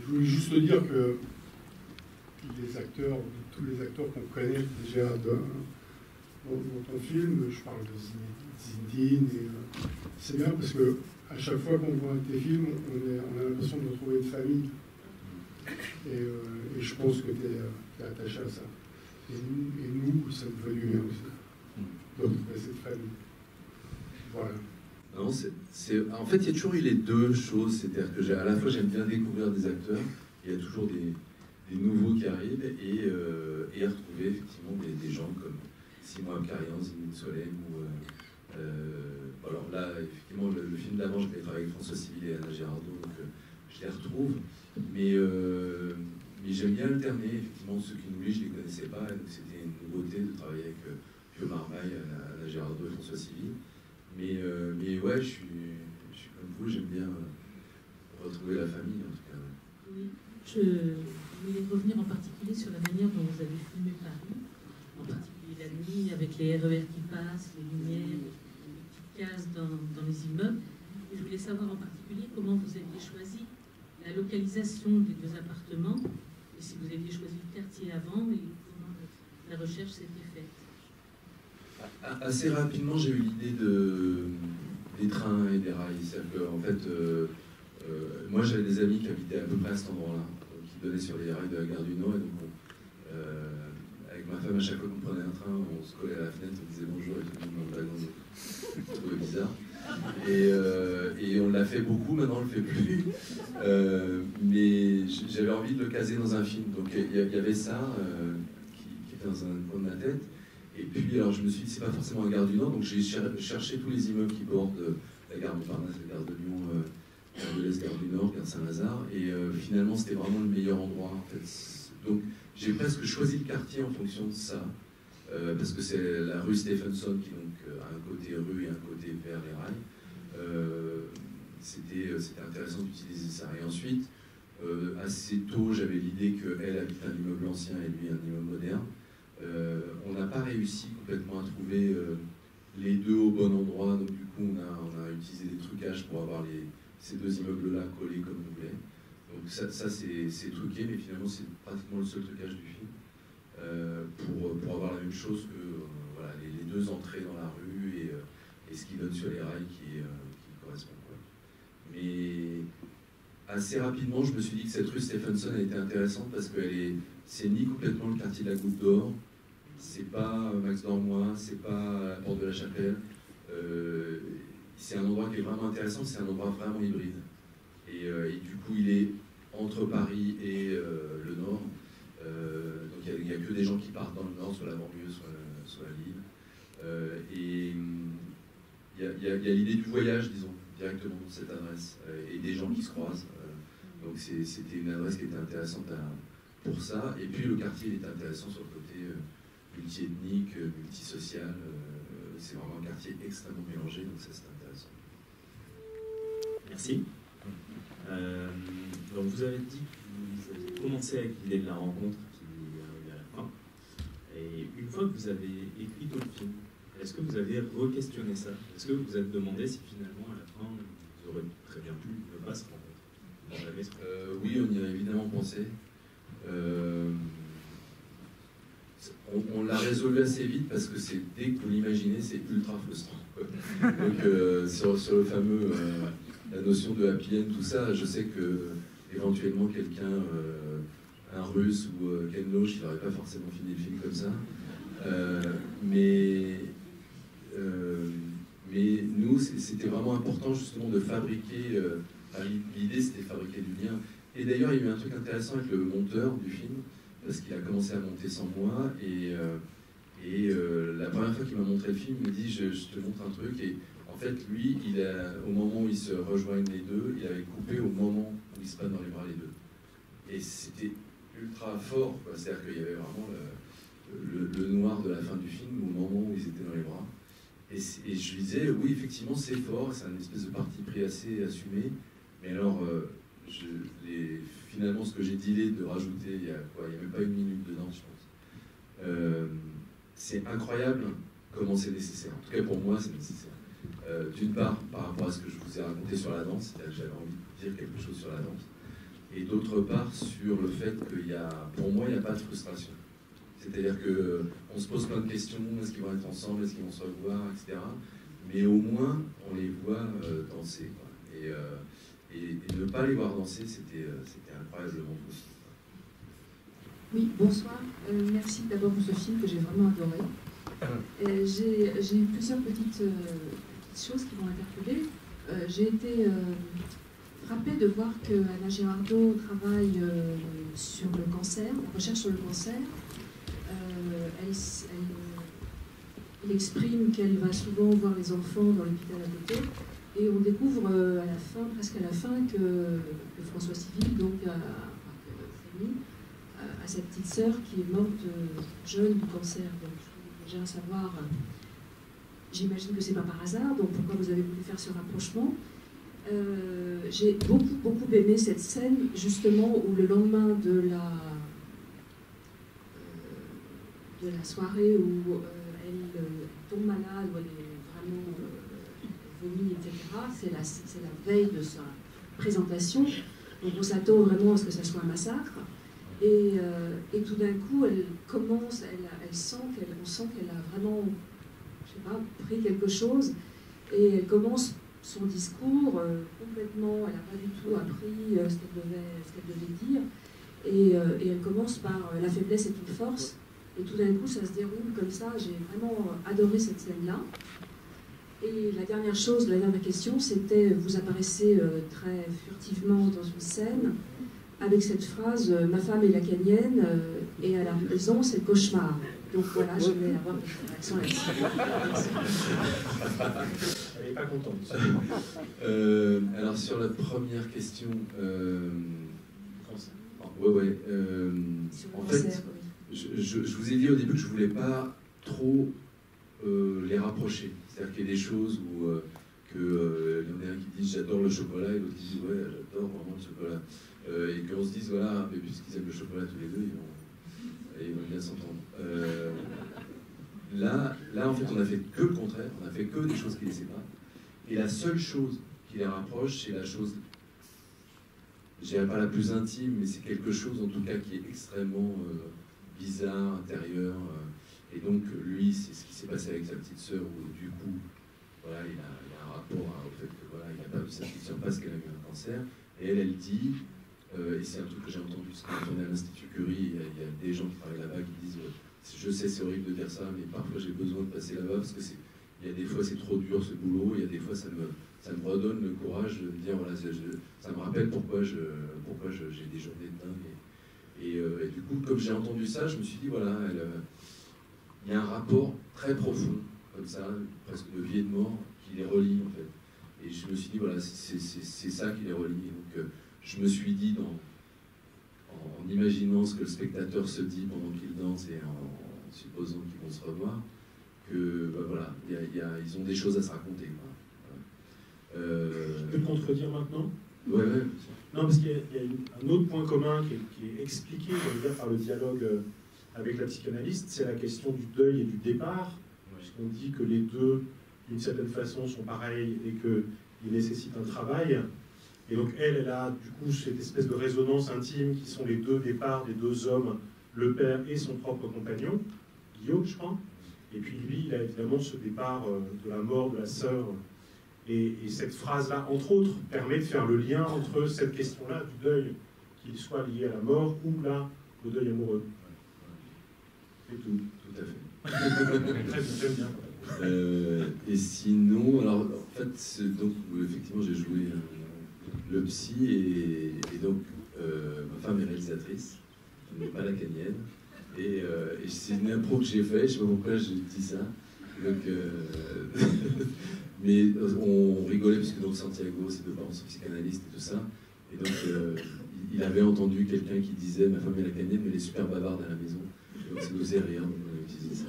voulais juste dire que les acteurs, tous les acteurs qu'on connaît déjà dans ton film, je parle de Zinedine, c'est bien parce que à chaque fois qu'on voit tes films, on a l'impression de retrouver une famille. Et je pense que tu es attaché à ça. Et nous, ça nous fait du bien aussi, de retrouver cette famille. Voilà. Non, en fait, il y a toujours eu les deux choses. C'est-à-dire que à la fois, j'aime bien découvrir des acteurs, il y a toujours des nouveaux qui arrivent, et retrouver effectivement des gens comme Simon Abkarian, Zinedine Solem, ou... alors là, effectivement, le film d'avant, je l'ai travaillé avec François Civil et Anna Girardot, donc je les retrouve. Mais j'aime bien alterner, effectivement, ceux qui nous lisent, je ne les connaissais pas, et donc c'était une nouveauté de travailler avec Pio Marmaille, Anna Girardot et François Civil. Mais ouais, je suis comme vous, j'aime bien retrouver la famille, en tout cas. Oui, je voulais revenir en particulier sur la manière dont vous avez filmé Paris, en particulier la nuit, avec les RER qui passent, les lumières, les petites cases dans les immeubles. Et je voulais savoir en particulier comment vous aviez choisi la localisation des 2 appartements, et si vous aviez choisi le quartier avant, et comment la recherche s'était faite. Assez rapidement, j'ai eu l'idée des trains et des rails. C'est-à-dire qu'en fait, moi j'avais des amis qui habitaient à peu près à cet endroit-là, qui donnaient sur les rails de la gare du Nord, et donc avec ma femme, à chaque fois qu'on prenait un train, on se collait à la fenêtre, on disait bonjour, et tout le monde me trouvait bizarre. Et on l'a fait beaucoup, maintenant on le fait plus. Mais j'avais envie de le caser dans un film. Donc il y avait ça qui était dans un coin de ma tête. Et puis alors je me suis dit c'est pas forcément la gare du Nord, donc j'ai cherché tous les immeubles qui bordent la gare Montparnasse, la gare de Lyon, gare de l'Est, gare du Nord, gare Saint-Lazare. Et finalement c'était vraiment le meilleur endroit en fait. Donc j'ai presque choisi le quartier en fonction de ça. Parce que c'est la rue Stephenson qui donc a un côté rue et un côté vers les rails. C'était intéressant d'utiliser ça. Et ensuite, assez tôt, j'avais l'idée qu'elle habite un immeuble ancien et lui un immeuble moderne. On n'a pas réussi réussi complètement à trouver les deux au bon endroit. Donc du coup, on a utilisé des trucages pour avoir ces deux immeubles-là collés comme on voulait. Donc ça c'est truqué, mais finalement c'est pratiquement le seul trucage du film pour avoir la même chose que voilà, les deux entrées dans la rue et ce qui donne sur les rails qui correspond, quoi. Mais assez rapidement, je me suis dit que cette rue Stephenson elle était intéressante parce que c'est ni complètement le quartier de la Goutte d'Or, c'est pas Max Dormois, c'est pas la Porte de la Chapelle. C'est un endroit qui est vraiment intéressant, c'est un endroit vraiment hybride. Et du coup, il est entre Paris et le Nord. Donc il n'y a que des gens qui partent dans le Nord, soit la banlieue, soit l'île. Et il y a l'idée du voyage, disons, directement dans cette adresse, et des gens qui se croisent. Donc c'était une adresse qui était intéressante pour ça. Et puis le quartier il est intéressant sur le côté multi-ethnique, multisocial. C'est vraiment un quartier extrêmement mélangé, donc ça c'est intéressant. Merci. Donc vous avez dit que vous avez commencé avec l'idée de la rencontre qui est arrivée à la fin. Et une fois que vous avez écrit tout le film, est-ce que vous avez re-questionné ça? Est-ce que vous vous êtes demandé si finalement à la fin vous aurez très bien pu ne pas se rencontrer? Oui, on y a évidemment pensé. On l'a résolu assez vite parce que dès que vous l'imaginez, c'est ultra frustrant. Donc sur le fameux, la notion de happy end, tout ça, je sais que éventuellement quelqu'un, un Russe ou Ken Loach, il n'aurait pas forcément fini le film comme ça. Mais nous, c'était vraiment important justement de fabriquer. L'idée, c'était de fabriquer du lien. Et d'ailleurs, il y a eu un truc intéressant avec le monteur du film, parce qu'il a commencé à monter sans moi, et la première fois qu'il m'a montré le film, il me dit je te montre un truc, et en fait lui, au moment où ils se rejoignent les deux, il avait coupé au moment où ils se prennent dans les bras les deux. Et c'était ultra fort, c'est-à-dire qu'il y avait vraiment le noir de la fin du film au moment où ils étaient dans les bras. Et je lui disais, oui effectivement c'est fort, c'est une espèce de parti pris assez assumé, mais alors finalement, ce que j'ai dealé de rajouter, il y a même pas une minute dedans, je pense. C'est incroyable comment c'est nécessaire. En tout cas, pour moi, c'est nécessaire. D'une part, par rapport à ce que je vous ai raconté sur la danse, c'est-à-dire que j'avais envie de dire quelque chose sur la danse. Et d'autre part, sur le fait pour moi, il n'y a pas de frustration. C'est-à-dire qu'on se pose plein de questions, est-ce qu'ils vont être ensemble, est-ce qu'ils vont se revoir, etc. Mais au moins, on les voit danser, quoi. Et ne pas les voir danser, c'était incroyablement beau. Oui, bonsoir. Merci d'abord pour ce film que j'ai vraiment adoré. J'ai eu plusieurs petites choses qui m'ont interpellée. J'ai été frappée de voir que Anna Girardot travaille sur le cancer, la recherche sur le cancer. Elle exprime qu'elle va souvent voir les enfants dans l'hôpital à côté. Et on découvre à la fin, presque à la fin, que François Civil, donc Fanny, a sa petite sœur qui est morte jeune du cancer. Donc je voulais déjà savoir, j'imagine que c'est pas par hasard, donc pourquoi vous avez voulu faire ce rapprochement. J'ai beaucoup aimé cette scène, justement, où le lendemain de la soirée où elle tombe malade, où elle est vraiment vomi, etc. C'est la veille de sa présentation. Donc on s'attend vraiment à ce que ça soit un massacre. Et tout d'un coup, on sent qu'elle a vraiment, je sais pas, pris quelque chose. Et elle commence son discours complètement, elle n'a pas du tout appris ce qu'elle devait dire. Et elle commence par la faiblesse est une force. Et tout d'un coup, ça se déroule comme ça. J'ai vraiment adoré cette scène-là. Et la dernière question, c'était, vous apparaissez très furtivement dans une scène avec cette phrase « Ma femme est lacanienne et à la raison, c'est le cauchemar ». Donc voilà, je vais avoir une réaction là-dessus. Elle n'est pas contente. Alors sur la première question, en fait, je vous ai dit au début que je ne voulais pas trop les rapprocher. C'est-à-dire qu'il y a des choses où il y en a un qui dit j'adore le chocolat et l'autre qui dit ouais j'adore vraiment le chocolat. Et qu'on se dise voilà, mais puisqu'ils aiment le chocolat tous les deux, ils vont bien s'entendre. là, en fait, on a fait que le contraire, on a fait que des choses qui les séparent. Et la seule chose qui les rapproche, c'est la chose, je dirais pas la plus intime, mais c'est quelque chose en tout cas qui est extrêmement bizarre, intérieur. Et donc, lui, c'est ce qui s'est passé avec sa petite sœur, où du coup, voilà, il a un rapport au fait que voilà, il a perdu sa petite sœur parce qu'elle a eu un cancer. Et elle dit, et c'est un truc que j'ai entendu, parce qu'on est à l'Institut Curie, il y a des gens qui travaillent là-bas qui disent je sais, c'est horrible de dire ça, mais parfois j'ai besoin de passer là-bas parce que il y a des fois c'est trop dur ce boulot, il y a des fois ça me redonne le courage de me dire voilà, ça me rappelle pourquoi j'ai des journées de dingue. Et du coup, comme j'ai entendu ça, je me suis dit voilà, il y a un rapport très profond, comme ça, presque de vie et de mort, qui les relie en fait. Et je me suis dit voilà, c'est ça qui les relie. Donc je me suis dit en imaginant ce que le spectateur se dit pendant qu'il danse et en supposant qu'ils vont se revoir, que bah voilà, ils ont des choses à se raconter. Voilà. Je peux te contredire maintenant? Ouais. Non, parce qu'il y a un autre point commun qui est expliqué, je veux dire, par le dialogue avec la psychanalyste, c'est la question du deuil et du départ, puisqu'on dit que les deux, d'une certaine façon, sont pareils et qu'ils nécessitent un travail. Et donc elle a du coup cette espèce de résonance intime qui sont les deux départs des deux hommes, le père et son propre compagnon, Guillaume, je crois. Et puis lui, il a évidemment ce départ de la mort de la sœur. Et cette phrase-là, entre autres, permet de faire le lien entre cette question-là du deuil, qu'il soit lié à la mort ou là, au deuil amoureux. C'est tout. Tout à fait. Très bien. Et sinon, alors en fait, donc effectivement, j'ai joué le psy et donc ma femme est réalisatrice, elle n'est pas lacanienne. Et c'est une impro que j'ai faite, je ne sais pas pourquoi j'ai dit ça. Donc, mais on rigolait parce que donc Santiago, ses deux parents sont psychanalystes et tout ça. Et donc il avait entendu quelqu'un qui disait ma femme est lacanienne, mais elle est super bavarde à la maison. Donc ça nous faisait rire, donc on a utilisé ça.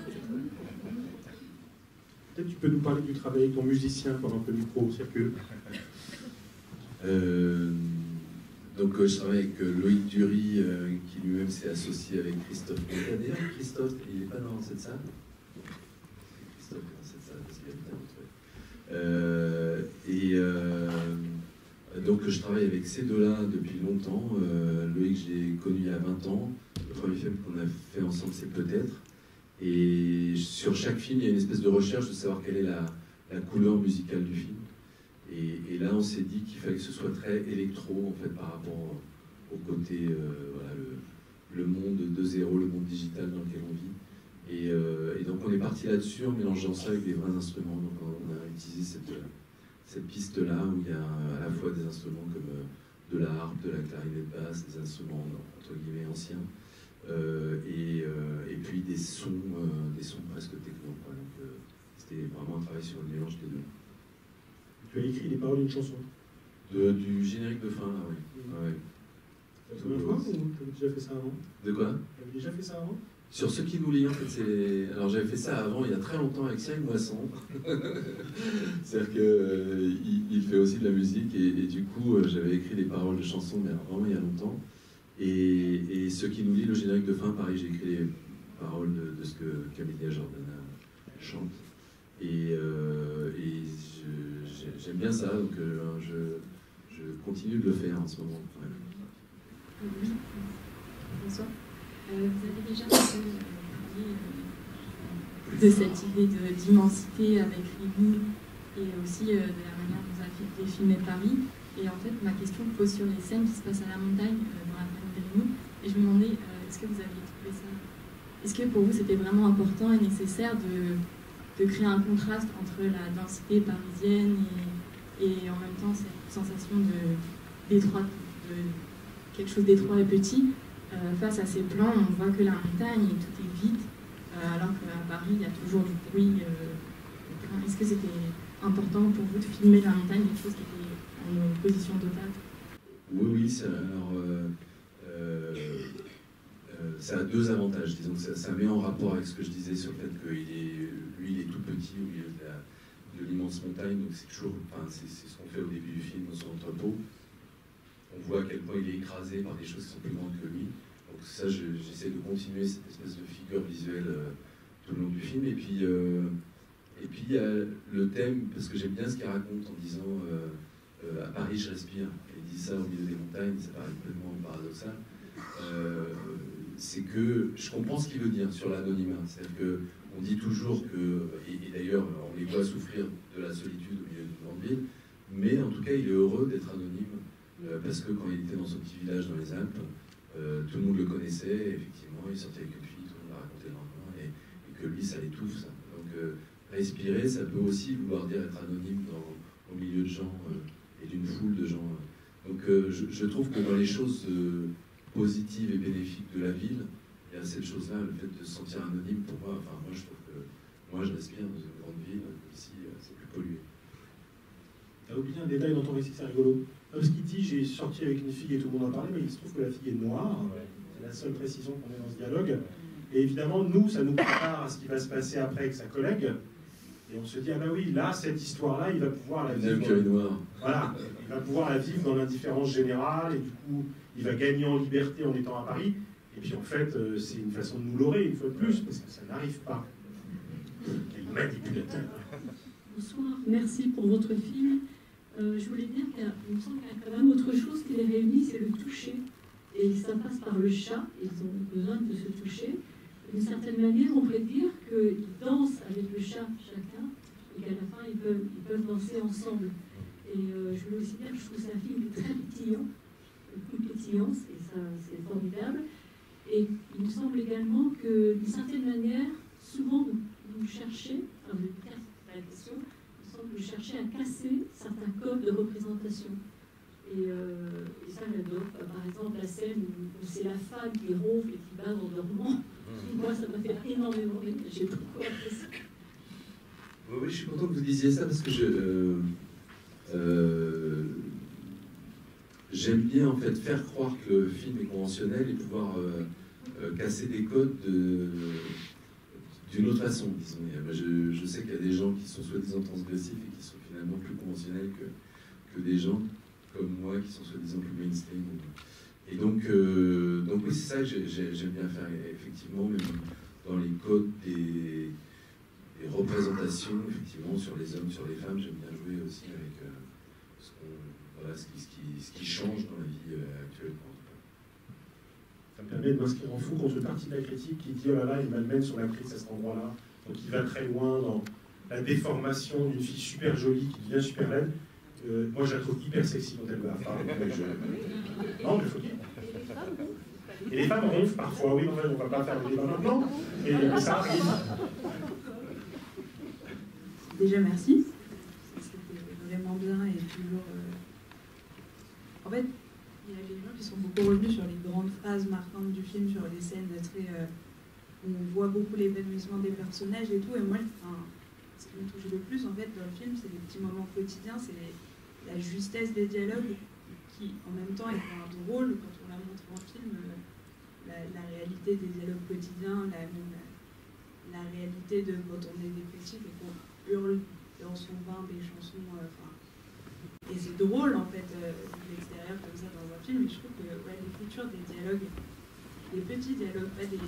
Peut-être tu peux nous parler du travail avec ton musicien pendant que le micro circule. Donc je travaille avec Loïc Dury, qui lui-même s'est associé avec Christophe. D'ailleurs, Christophe, il n'est pas dans cette salle. Christophe est dans cette salle, parce qu'il habite à donc je travaille avec ces deux-là depuis longtemps. Loïc, je l'ai connu il y a 20 ans. Le premier film qu'on a fait ensemble, c'est Peut-être. Et sur chaque film, il y a une espèce de recherche de savoir quelle est la couleur musicale du film. Et là, on s'est dit qu'il fallait que ce soit très électro, en fait, par rapport au côté, voilà, le monde 2.0, le monde digital dans lequel on vit. Et donc, on est parti là-dessus en mélangeant ça avec des vrais instruments. Donc, on a utilisé cette piste-là où il y a à la fois des instruments comme de la harpe, de la clarinette basse, des instruments, entre guillemets, anciens, et puis des sons presque techno. Donc, c'était vraiment un travail sur le mélange des deux. Tu as écrit les paroles d'une chanson? Du générique de fin, là, oui. Ouais. La première fois ou tu avais déjà fait ça avant? De quoi? Tu avais déjà fait ça avant? Sur Ce qui nous lie, en fait, c'est... Alors j'avais fait ça avant, il y a très longtemps, avec Cyril Moisson. C'est-à-dire qu'il fait aussi de la musique, et du coup, j'avais écrit des paroles de chansons, mais alors, vraiment il y a longtemps. Et Ce qui nous lie, le générique de fin, pareil, j'ai écrit les paroles de ce que Camélia Jordana chante. Et j'aime bien ça, donc je continue de le faire en ce moment. Ouais. Oui, bonsoir. Vous avez déjà parlé de cette idée d'immensité avec Rémi et aussi de la manière dont vous avez filmé Paris. Et en fait, ma question pose sur les scènes qui se passent à la montagne dans la famille de Rémi. Et je me demandais, est-ce que vous aviez trouvé ça? Est-ce que pour vous c'était vraiment important et nécessaire de créer un contraste entre la densité parisienne et en même temps cette sensation d'étroit, de quelque chose d'étroit et petit? Face à ces plans, on voit que la montagne et tout est vide, alors qu'à Paris, il y a toujours du bruit. Est-ce que c'était important pour vous de filmer la montagne, quelque chose qui était en position totale? Oui, ça a deux avantages. Disons que ça met en rapport avec ce que je disais sur le fait que lui, il est tout petit au milieu de l'immense montagne, donc c'est toujours, c'est ce qu'on fait au début du film dans son entrepôt. On voit à quel point il est écrasé par des choses qui sont plus grandes que lui. Donc ça, j'essaie de continuer cette espèce de figure visuelle tout le long du film. Et puis il y a le thème, parce que j'aime bien ce qu'il raconte en disant à Paris je respire. Il dit ça au milieu des montagnes, ça paraît complètement paradoxal. C'est que je comprends ce qu'il veut dire sur l'anonymat. C'est-à-dire qu'on dit toujours que, et d'ailleurs on les voit souffrir de la solitude au milieu d'une grande ville, mais en tout cas il est heureux d'être anonyme, parce que quand il était dans son petit village dans les Alpes, tout le monde le connaissait, et effectivement il sortait avec une fille, tout le monde a raconté le lendemain, et que lui ça l'étouffe ça. Donc respirer, ça peut aussi vouloir dire être anonyme au milieu de gens et d'une foule de gens. Donc je trouve que dans les choses positives et bénéfiques de la ville, il y a cette chose-là, le fait de se sentir anonyme pour moi. Enfin, moi je trouve que moi je respire dans une grande ville, ici c'est plus pollué. T'as oublié un détail dans ton récit, c'est rigolo. Parce qu'il dit j'ai sorti avec une fille et tout le monde en parlait, mais il se trouve que la fille est noire. C'est la seule précision qu'on ait dans ce dialogue. Et évidemment, nous, ça nous prépare à ce qui va se passer après avec sa collègue. Et on se dit, ah ben oui, là, cette histoire-là, il va pouvoir la vivre. Voilà, il va pouvoir la vivre dans l'indifférence générale, et du coup, il va gagner en liberté en étant à Paris. Et puis en fait, c'est une façon de nous leurrer, une fois de plus, parce que ça n'arrive pas. Quel manipulateur. Bonsoir, merci pour votre film. Je voulais dire qu'il me semble qu'il y a quand même autre chose qui les réunit, c'est le toucher. Et ça passe par le chat, ils ont besoin de se toucher. D'une certaine manière, on pourrait dire qu'ils dansent avec le chat chacun, et qu'à la fin, ils peuvent danser ensemble. Et je voulais aussi dire que je trouve que c'est un film très pétillant, plus pétillant, et ça, c'est formidable. Et il me semble également que, d'une certaine manière, souvent vous cherchez, enfin, vous cassez la question, il me semble que vous cherchez à casser certains codes de représentation. Et ça, j'adore. Par exemple, la scène où c'est la femme qui ronfle et qui bave en dormant. Moi, ça m'a fait énormément rire. J'ai beaucoup apprécié. Oui, je suis content que vous disiez ça parce que j'aime bien en fait faire croire que le film est conventionnel et pouvoir casser des codes d'une autre façon, disons. Je sais qu'il y a des gens qui sont soi-disant transgressifs et qui sont finalement plus conventionnels que des gens comme moi qui sont soi-disant plus mainstream. Et donc oui, c'est ça que j'aime bien faire, effectivement, même dans les codes des représentations, effectivement, sur les hommes, sur les femmes, j'aime bien jouer aussi avec ce qui change dans la vie actuelle. Ça me permet de m'inscrire en fou contre une partie de la critique qui dit « Oh là là, il m'amène sur l'actrice à cet endroit-là ». Donc il va très loin dans la déformation d'une fille super jolie qui devient super laide. Moi, je la trouve hyper sexy quand elle va à part. Non, mais il faut dire. Et les femmes ronflent parfois, oui, en fait, on ne va pas faire le débat maintenant, mais ça arrive. Déjà, merci. C'était vraiment bien et toujours... En fait, il y a des gens qui sont beaucoup revenus sur les grandes phrases marquantes du film, sur les scènes très... où on voit beaucoup l'épanouissement des personnages et tout. Et moi, ce qui me touche le plus, en fait, dans le film, c'est les petits moments quotidiens, c'est la justesse des dialogues qui, en même temps, est drôle quand on la montre en film, la réalité des dialogues quotidiens, la réalité de quand on est dépressif et qu'on hurle dans son bain des chansons. Et c'est drôle, en fait, de l'extérieur comme ça dans un film, mais je trouve que l'écriture des dialogues, des petits dialogues, pas des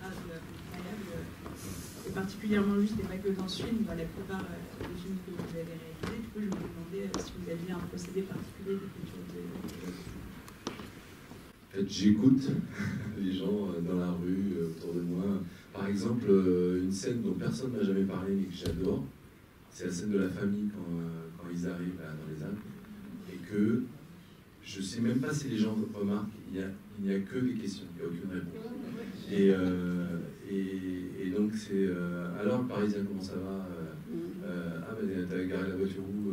phrases incroyables, c'est particulièrement juste, et pas que dans ce film, dans la plupart des films que vous avez réalisés. Du coup, je me demandais si vous aviez un procédé particulier d'écriture de dialogue. En fait, j'écoute les gens dans la rue, autour de moi. Par exemple, une scène dont personne n'a jamais parlé, mais que j'adore, c'est la scène de la famille quand ils arrivent là, dans les Alpes, et que je ne sais même pas si les gens remarquent, il n'y a que des questions, il n'y a aucune réponse. Et donc c'est alors Parisien, comment ça va ah ben t'as garé la voiture où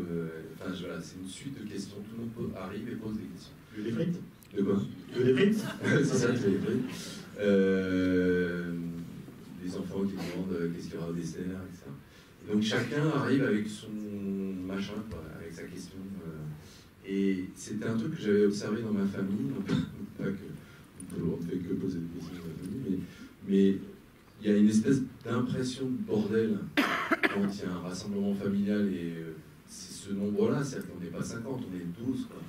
enfin voilà, c'est une suite de questions, tout le monde arrive et pose des questions. Tu veux des frites? De quoi? Tu veux des frites? C'est ça, tu veux des frites. Les enfants qui demandent qu'est-ce qu'il y aura au dessert, etc. Et donc chacun arrive avec son machin, quoi, avec sa question. Et c'était un truc que j'avais observé dans ma famille, non pas que on ne fait que poser des questions dans ma famille, mais il y a une espèce d'impression de bordel quand il y a un rassemblement familial, et c'est ce nombre-là, c'est-à-dire qu'on n'est pas 50, on est 12, quoi.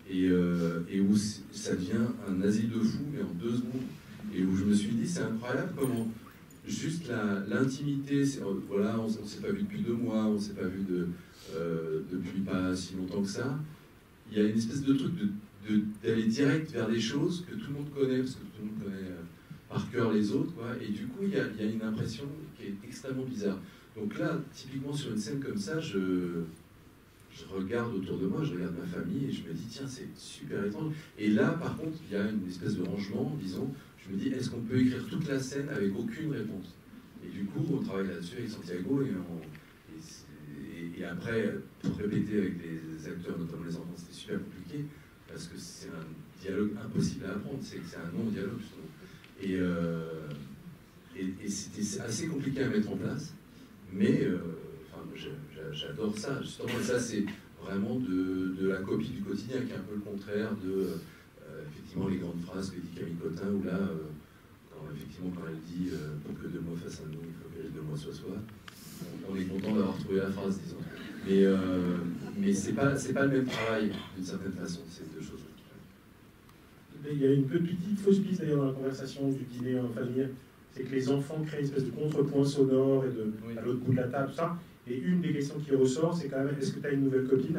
Et où ça devient un asile de fous, mais en 2 secondes. Et où je me suis dit, c'est incroyable comment juste l'intimité, voilà, on ne s'est pas vu depuis 2 mois, on ne s'est pas vu depuis pas si longtemps que ça. Il y a une espèce de truc d'aller direct vers des choses que tout le monde connaît, parce que tout le monde connaît par cœur les autres, quoi. Et du coup, il y a une impression qui est extrêmement bizarre. Donc là, typiquement sur une scène comme ça, je regarde autour de moi, je regarde ma famille et je me dis, tiens, c'est super étrange. Et là, par contre, il y a une espèce de rangement, disons, je me dis, est-ce qu'on peut écrire toute la scène avec aucune réponse? Et du coup, on travaille là-dessus avec Santiago et après, pour répéter avec les acteurs, notamment les enfants, c'était super compliqué parce que c'est un dialogue impossible à apprendre, c'est un non-dialogue justement. Et c'était assez compliqué à mettre en place, mais j'adore ça, justement. Et ça, c'est vraiment de la copie du quotidien, qui est un peu le contraire de effectivement les grandes phrases que dit Camille Cotin, où là, quand elle dit pour que 2 mots fassent un mot, il faut que les 2 mots soient soi. On est content d'avoir trouvé la phrase, disons. Mais c'est pas le même travail, d'une certaine façon, ces 2 choses. Il y a une petite fausse piste d'ailleurs dans la conversation du dîner en famille, c'est que les enfants créent une espèce de contrepoint sonore et à l'autre bout de la table, tout ça. Et une des questions qui ressort, c'est quand même, est-ce que tu as une nouvelle copine?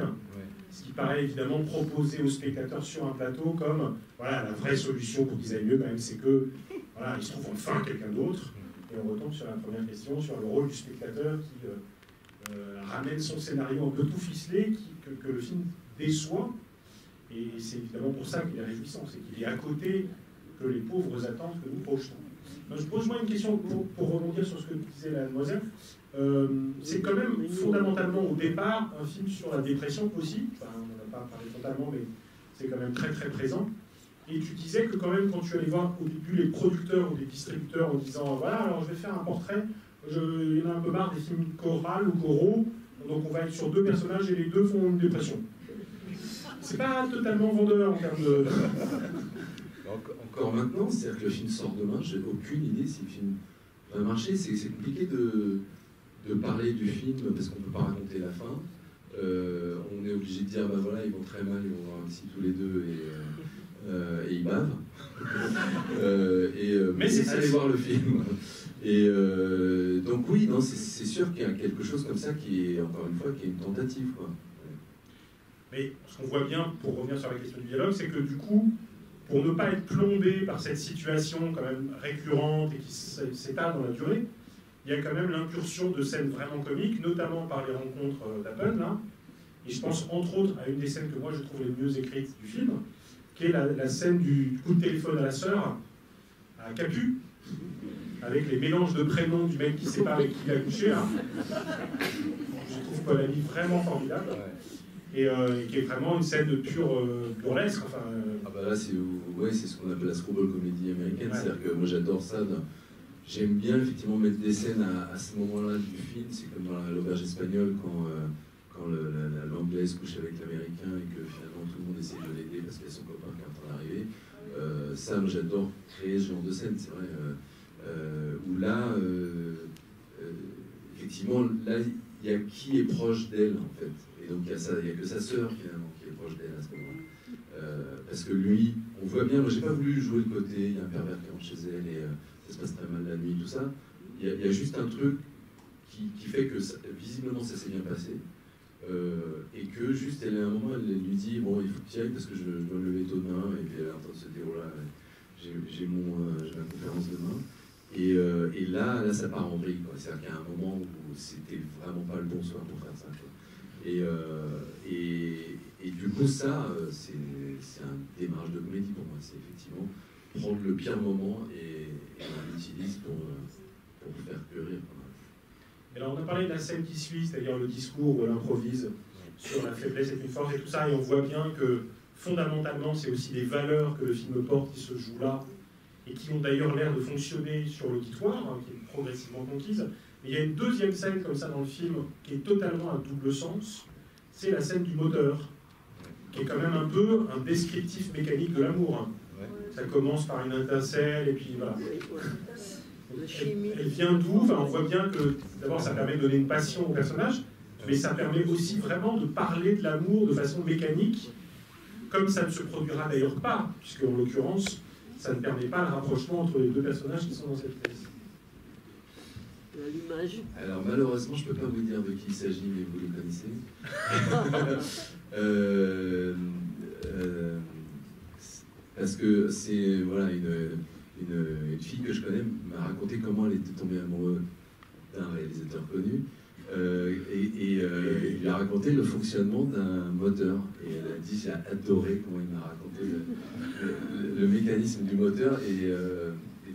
Ce qui paraît évidemment proposé aux spectateurs sur un plateau comme, voilà, la vraie solution pour qu'ils aillent mieux quand même, c'est que, voilà, ils se trouvent enfin quelqu'un d'autre. Et on retombe sur la première question, sur le rôle du spectateur qui ramène son scénario un peu tout ficelé, que le film déçoit. Et c'est évidemment pour ça qu'il est réjouissant, c'est qu'il est à côté que les pauvres attentes que nous projetons. Je pose moi une question pour rebondir sur ce que disait la demoiselle. C'est quand même fondamentalement au départ un film sur la dépression aussi. Enfin, on n'en a pas parlé totalement, mais c'est quand même très très présent. Et tu disais que quand même quand tu allais voir au début les producteurs ou les distributeurs en disant voilà, alors je vais faire un portrait, il y en a un peu marre des films chorales ou choraux, donc on va être sur 2 personnages et les 2 font une dépression. C'est pas totalement vendeur en termes de... Encore maintenant, c'est-à-dire que le film sort demain, j'ai aucune idée si le film va marcher. C'est compliqué de parler du film parce qu'on ne peut pas raconter la fin. On est obligé de dire, bah voilà, ils vont très mal, ils vont voir un psy tous les 2 et ils bavent. Mais allez voir le film. Et donc oui, c'est sûr qu'il y a quelque chose comme ça qui est, encore une fois, qui est une tentative, quoi. Mais ce qu'on voit bien, pour revenir sur la question du dialogue, c'est que du coup, pour ne pas être plombé par cette situation quand même récurrente et qui s'étale dans la durée, il y a quand même l'incursion de scènes vraiment comiques, notamment par les rencontres d'Apple, là. Et je pense entre autres à une des scènes que moi je trouve les mieux écrites du film, qui est la scène du coup de téléphone à la sœur, à Capu, avec les mélanges de prénoms du mec qui sait pas avec qui il a couché, là. Je trouve Paul Ami vraiment formidable. Et qui est vraiment une scène de pure burlesque. Enfin, Ah bah là, c'est ce qu'on appelle la screwball comédie américaine. Ouais. C'est-à-dire que moi j'adore ça. J'aime bien effectivement mettre des scènes à ce moment-là du film. C'est comme dans l'auberge espagnole quand l'anglaise couche avec l'américain et que finalement tout le monde essaie de l'aider parce qu'il y a son copain qui est en train d'arriver. Ça, moi j'adore créer ce genre de scène, c'est vrai. Où là, effectivement, là, il y a qui est proche d'elle en fait. Et donc il n'y a que sa sœur finalement qui est proche d'elle à ce moment-là. Parce que lui, on voit bien, moi j'ai pas voulu jouer le côté, il y a un pervers qui rentre chez elle et ça se passe très mal la nuit, tout ça. Il y a juste un truc qui fait que visiblement ça s'est bien passé. Et que juste, elle à un moment, elle lui dit bon, il faut que tu ailles parce que je dois me lever tôt demain. Et puis elle est en train de se dire oh là, j'ai ma conférence demain. Et là, ça part en vrille. C'est-à-dire qu'il y a un moment où c'était vraiment pas le bon soir pour faire ça. Quoi. Et du coup, ça, c'est un démarche de comédie pour moi. C'est effectivement prendre le pire moment et on l'utilise pour faire que rire. Alors on a parlé de la scène qui suit, c'est-à-dire le discours où elle improvise sur la faiblesse et une force et tout ça, et on voit bien que fondamentalement, c'est aussi des valeurs que le film porte qui se jouent là, et qui ont d'ailleurs l'air de fonctionner sur l'auditoire, hein, qui est progressivement conquise. Mais il y a une deuxième scène comme ça dans le film qui est totalement à double sens, c'est la scène du moteur, qui est quand même un peu un descriptif mécanique de l'amour. Hein. Ça commence par une étincelle, et puis voilà. Elle vient d'où? Enfin, on voit bien que d'abord ça permet de donner une passion au personnage, mais ça permet aussi vraiment de parler de l'amour de façon mécanique, comme ça ne se produira d'ailleurs pas, puisque en l'occurrence, ça ne permet pas le rapprochement entre les deux personnages qui sont dans cette pièce. l'image. Alors malheureusement, je ne peux pas vous dire de qui il s'agit, mais vous le connaissez. Parce que c'est voilà, une fille que je connais m'a raconté comment elle était tombée amoureuse d'un réalisateur connu. Il a raconté le fonctionnement d'un moteur. Et elle a dit, j'ai adoré comment il m'a raconté le mécanisme du moteur. Et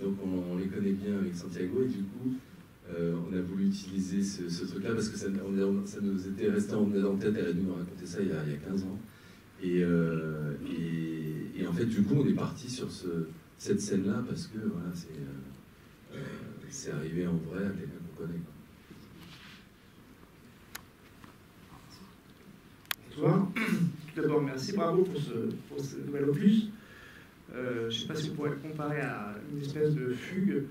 donc on les connaît bien avec Santiago. Et du coup, on a voulu utiliser ce truc-là parce que ça nous était resté en tête. Elle a dû nous raconter ça il y a 15 ans. Et en fait, du coup, on est parti sur cette scène-là parce que voilà, c'est arrivé en vrai à quelqu'un qu'on connaît. Bonsoir. Tout d'abord, merci, bravo pour ce nouvel opus. Je ne sais pas si vous pourrez le comparer à une espèce de fugue.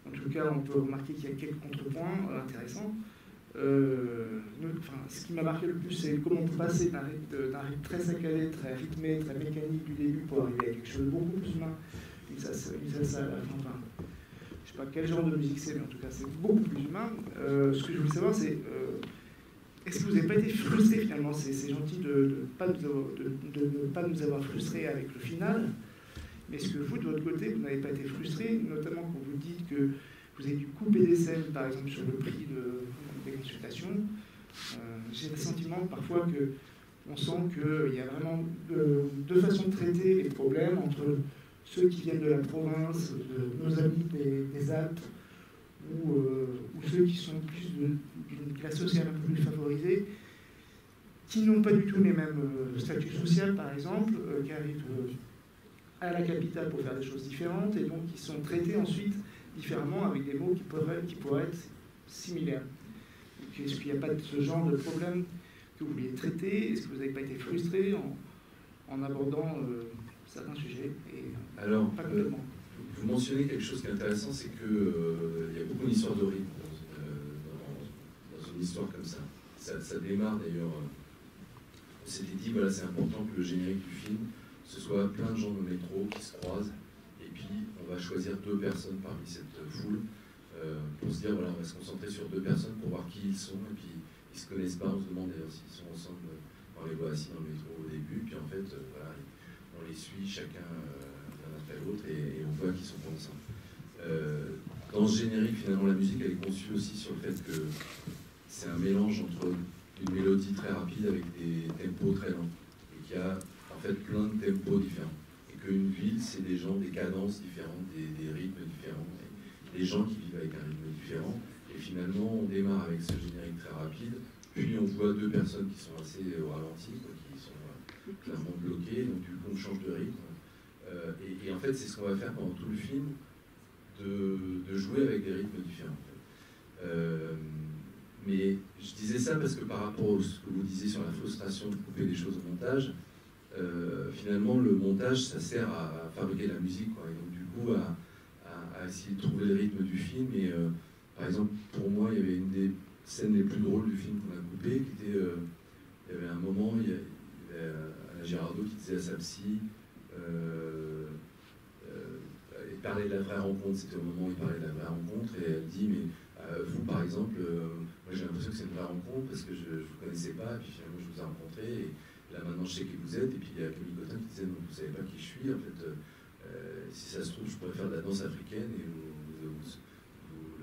En tout cas, on peut remarquer qu'il y a quelques contrepoints intéressants. Ce qui m'a marqué le plus, c'est comment on peut passer d'un rythme très saccadé, très rythmé, très mécanique du début pour arriver à quelque chose de beaucoup plus humain. Je ne sais pas quel genre de musique c'est, mais en tout cas, c'est beaucoup plus humain. Ce que je voulais savoir, c'est est-ce que vous n'avez pas été frustré finalement? C'est gentil de ne pas nous avoir frustrés avec le final, mais est-ce que vous, de votre côté, vous n'avez pas été frustré, notamment quand vous dites que vous avez dû couper des scènes, par exemple, sur le prix des consultations? J'ai le sentiment parfois qu'on sent qu'il y a vraiment deux façons de traiter les problèmes entre ceux qui viennent de la province, de nos amis des Alpes, ou ceux qui sont plus d'une classe sociale un peu plus favorisée, qui n'ont pas du tout les mêmes statuts sociaux, par exemple, qui arrivent à la capitale pour faire des choses différentes, et donc qui sont traités ensuite différemment avec des mots qui pourraient être similaires. Est-ce qu'il n'y a pas de ce genre de problème que vous vouliez traiter? Est-ce que vous n'avez pas été frustré en abordant certains sujets Alors, pas complètement. Vous mentionnez quelque chose qui est intéressant, c'est qu'il y a beaucoup d'histoires de rythme dans une histoire comme ça. Ça démarre d'ailleurs. On s'était dit, voilà, c'est important que le générique du film, ce soit plein de gens de métro qui se croisent, et puis on va choisir 2 personnes parmi cette foule pour se dire, voilà, on va se concentrer sur 2 personnes pour voir qui ils sont, et puis ils se connaissent pas, on se demande d'ailleurs s'ils sont ensemble, on les voit assis dans le métro au début, puis en fait, voilà, on les suit chacun l'un après l'autre, et on voit qu'ils sont pas ensemble. Dans ce générique, finalement, la musique, elle est conçue aussi sur le fait que c'est un mélange entre une mélodie très rapide avec des tempos très lents, et qu'il y a en fait plein de tempos différents, et qu'une ville, c'est des gens, des cadences différentes, des rythmes différents, des gens qui vivent avec un rythme différent, et finalement, on démarre avec ce générique très rapide, puis on voit 2 personnes qui sont assez au ralenti, quoi, qui sont clairement bloquées, donc du coup, on change de rythme. Et en fait, c'est ce qu'on va faire pendant tout le film, de jouer avec des rythmes différents. En fait. Mais je disais ça parce que par rapport à ce que vous disiez sur la frustration de couper des choses au montage, finalement, le montage, ça sert à fabriquer de la musique, quoi. Et donc, du coup, à essayer de trouver le rythme du film. Et par exemple, pour moi, il y avait une des scènes les plus drôles du film qu'on a coupé, qui était, il y avait un moment, il y avait Anna Girardot qui disait à sa psy, il parlait de la vraie rencontre, c'était au moment où il parlait de la vraie rencontre, et elle dit, mais vous par exemple, moi j'ai l'impression que c'est une vraie rencontre parce que je ne vous connaissais pas, et puis finalement je vous ai rencontré, et là maintenant je sais qui vous êtes, et puis il y a Camille Cotin qui disait, non, vous ne savez pas qui je suis, en fait, si ça se trouve, je pourrais faire de la danse africaine, et vous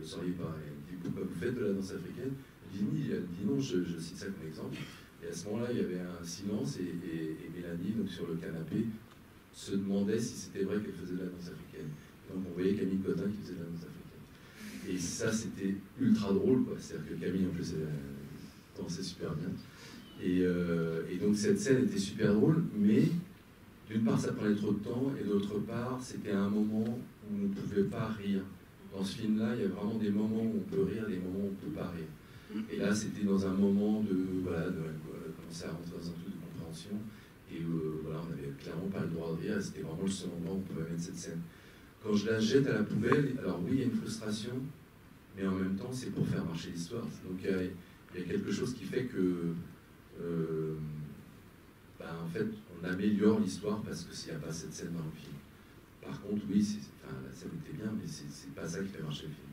le sauriez pas. Et elle dit, pourquoi vous faites de la danse africaine? Elle dit non, je cite ça comme exemple. Et à ce moment-là, il y avait un silence, et Mélanie, donc sur le canapé, se demandait si c'était vrai qu'elle faisait de la danse africaine. Donc on voyait Camille Cotin qui faisait de la danse africaine. Et ça, c'était ultra drôle, quoi. C'est-à-dire que Camille, en plus, elle dansait super bien. Et donc cette scène était super drôle, mais d'une part, ça prenait trop de temps, et d'autre part, c'était un moment où on ne pouvait pas rire. Dans ce film-là, il y a vraiment des moments où on peut rire, des moments où on ne peut pas rire. Et là, c'était dans un moment de commencer à rentrer dans un truc de compréhension, et voilà, on avait clairement pas le droit de rire, et c'était vraiment le seul moment où on pouvait mettre cette scène. Quand je la jette à la poubelle, alors oui, il y a une frustration, mais en même temps, c'est pour faire marcher l'histoire. Donc il y a quelque chose qui fait que, en fait, on améliore l'histoire parce que s'il n'y a pas cette scène dans le film. Par contre, oui, la scène était bien, mais c'est pas ça qui fait marcher le film.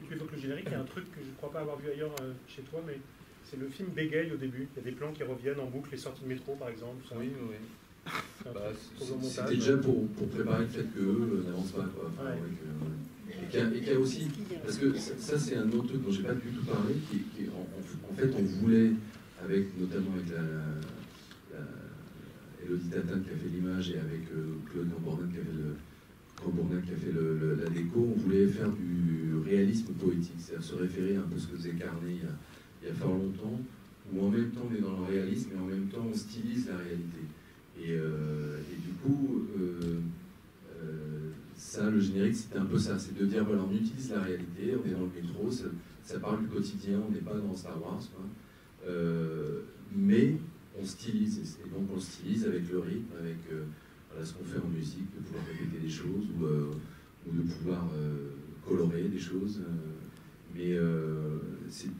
tu évoques le générique, il y a un truc que je ne crois pas avoir vu ailleurs chez toi, mais c'est le film Bégaye au début. Il y a des plans qui reviennent en boucle, les sorties de métro par exemple. Ça. Oui, oui. C'était déjà pour préparer le fait qu'eux n'avancent pas. Quoi. Enfin, ouais. Et qu'il y a aussi, parce que ça c'est un autre truc dont j'ai pas du tout parlé, en fait on voulait, notamment avec Elodie Tatin qui a fait l'image et avec Claude Cambournac qui a fait la déco, on voulait faire du réalisme poétique, c'est-à-dire se référer un peu à ce que faisait Carnet il y a fort longtemps, où en même temps on est dans le réalisme et en même temps on stylise la réalité. Et du coup, ça, le générique, c'était un peu ça, c'est de dire, voilà, on utilise la réalité, on est dans le métro, ça parle du quotidien, on n'est pas dans Star Wars, quoi. Mais on stylise, et donc on stylise avec le rythme, avec voilà, ce qu'on fait en musique, de pouvoir répéter des choses, ou de pouvoir colorer des choses. Mais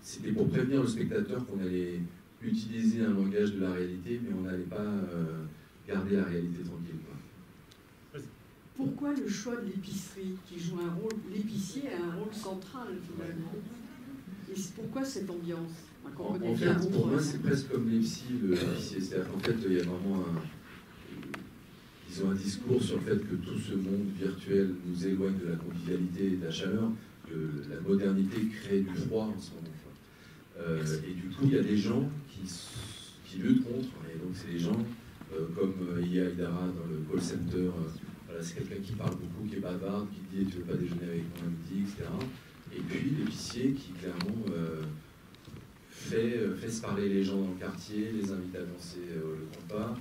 c'était pour prévenir le spectateur qu'on allait utiliser un langage de la réalité, mais on n'allait pas garder la réalité tranquille, quoi. Pourquoi le choix de l'épicerie qui joue un rôle, l'épicier a un rôle central finalement? Et pourquoi cette ambiance? En fait, pour moi, c'est presque comme l'épicier. C'est-à-dire qu'en fait, il y a vraiment ils ont un discours sur le fait que tout ce monde virtuel nous éloigne de la convivialité et de la chaleur, que la modernité crée du froid en ce moment. Et du coup, il y a des gens qui luttent contre, et donc c'est des gens comme Iya Idara dans le call center. Voilà, c'est quelqu'un qui parle beaucoup, qui est bavard, qui dit « tu veux pas déjeuner avec moi à midi », etc. Et puis l'épicier qui clairement fait se parler les gens dans le quartier, les invite à danser le compas.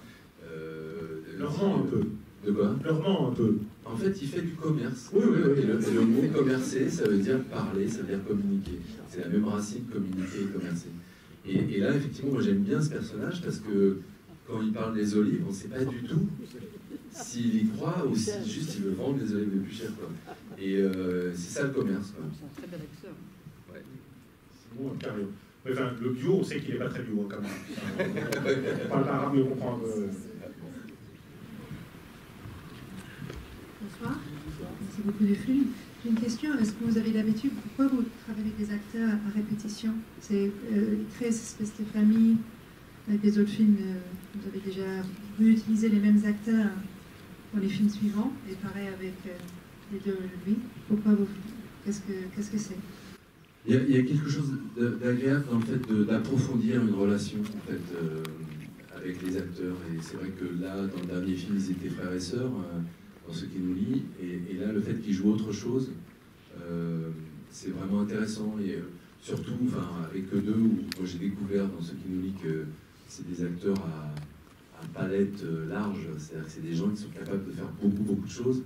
Leur ment un peu. De quoi? Leur ment un peu. En fait, il fait du commerce. Oui. Et le mot commercer, ça veut dire parler, ça veut dire communiquer. C'est la même racine, communiquer et commercer. Et là, effectivement, moi j'aime bien ce personnage parce que quand il parle des olives, on ne sait pas du tout s'il y croit ou si juste il veut vendre les olives les plus chères, quoi. Et c'est ça le commerce, quoi. C'est un très bel acteur. Ouais. C'est bon, carrément. Enfin, le bio, on sait qu'il n'est pas très bio, hein, quand même. On parle arabe, mais on comprend un peu. Bonsoir. Merci beaucoup du film. J'ai une question. Est-ce que vous avez l'habitude, pourquoi vous travaillez avec des acteurs à répétition? C'est créer cette espèce de famille. Avec les autres films, vous avez déjà réutilisé les mêmes acteurs pour les films suivants, et pareil avec les deux lui. Pourquoi vous... Qu'est-ce que c'est? Il y a quelque chose d'agréable dans le fait d'approfondir une relation en fait, avec les acteurs. Et c'est vrai que là, dans le dernier film, ils étaient frères et sœurs, dans Ce qui nous lie. Et là, le fait qu'ils jouent autre chose, c'est vraiment intéressant. Et surtout, avec eux deux, où moi j'ai découvert dans Ce qui nous lie que c'est des acteurs à palette large. C'est-à-dire que c'est des gens qui sont capables de faire beaucoup de choses.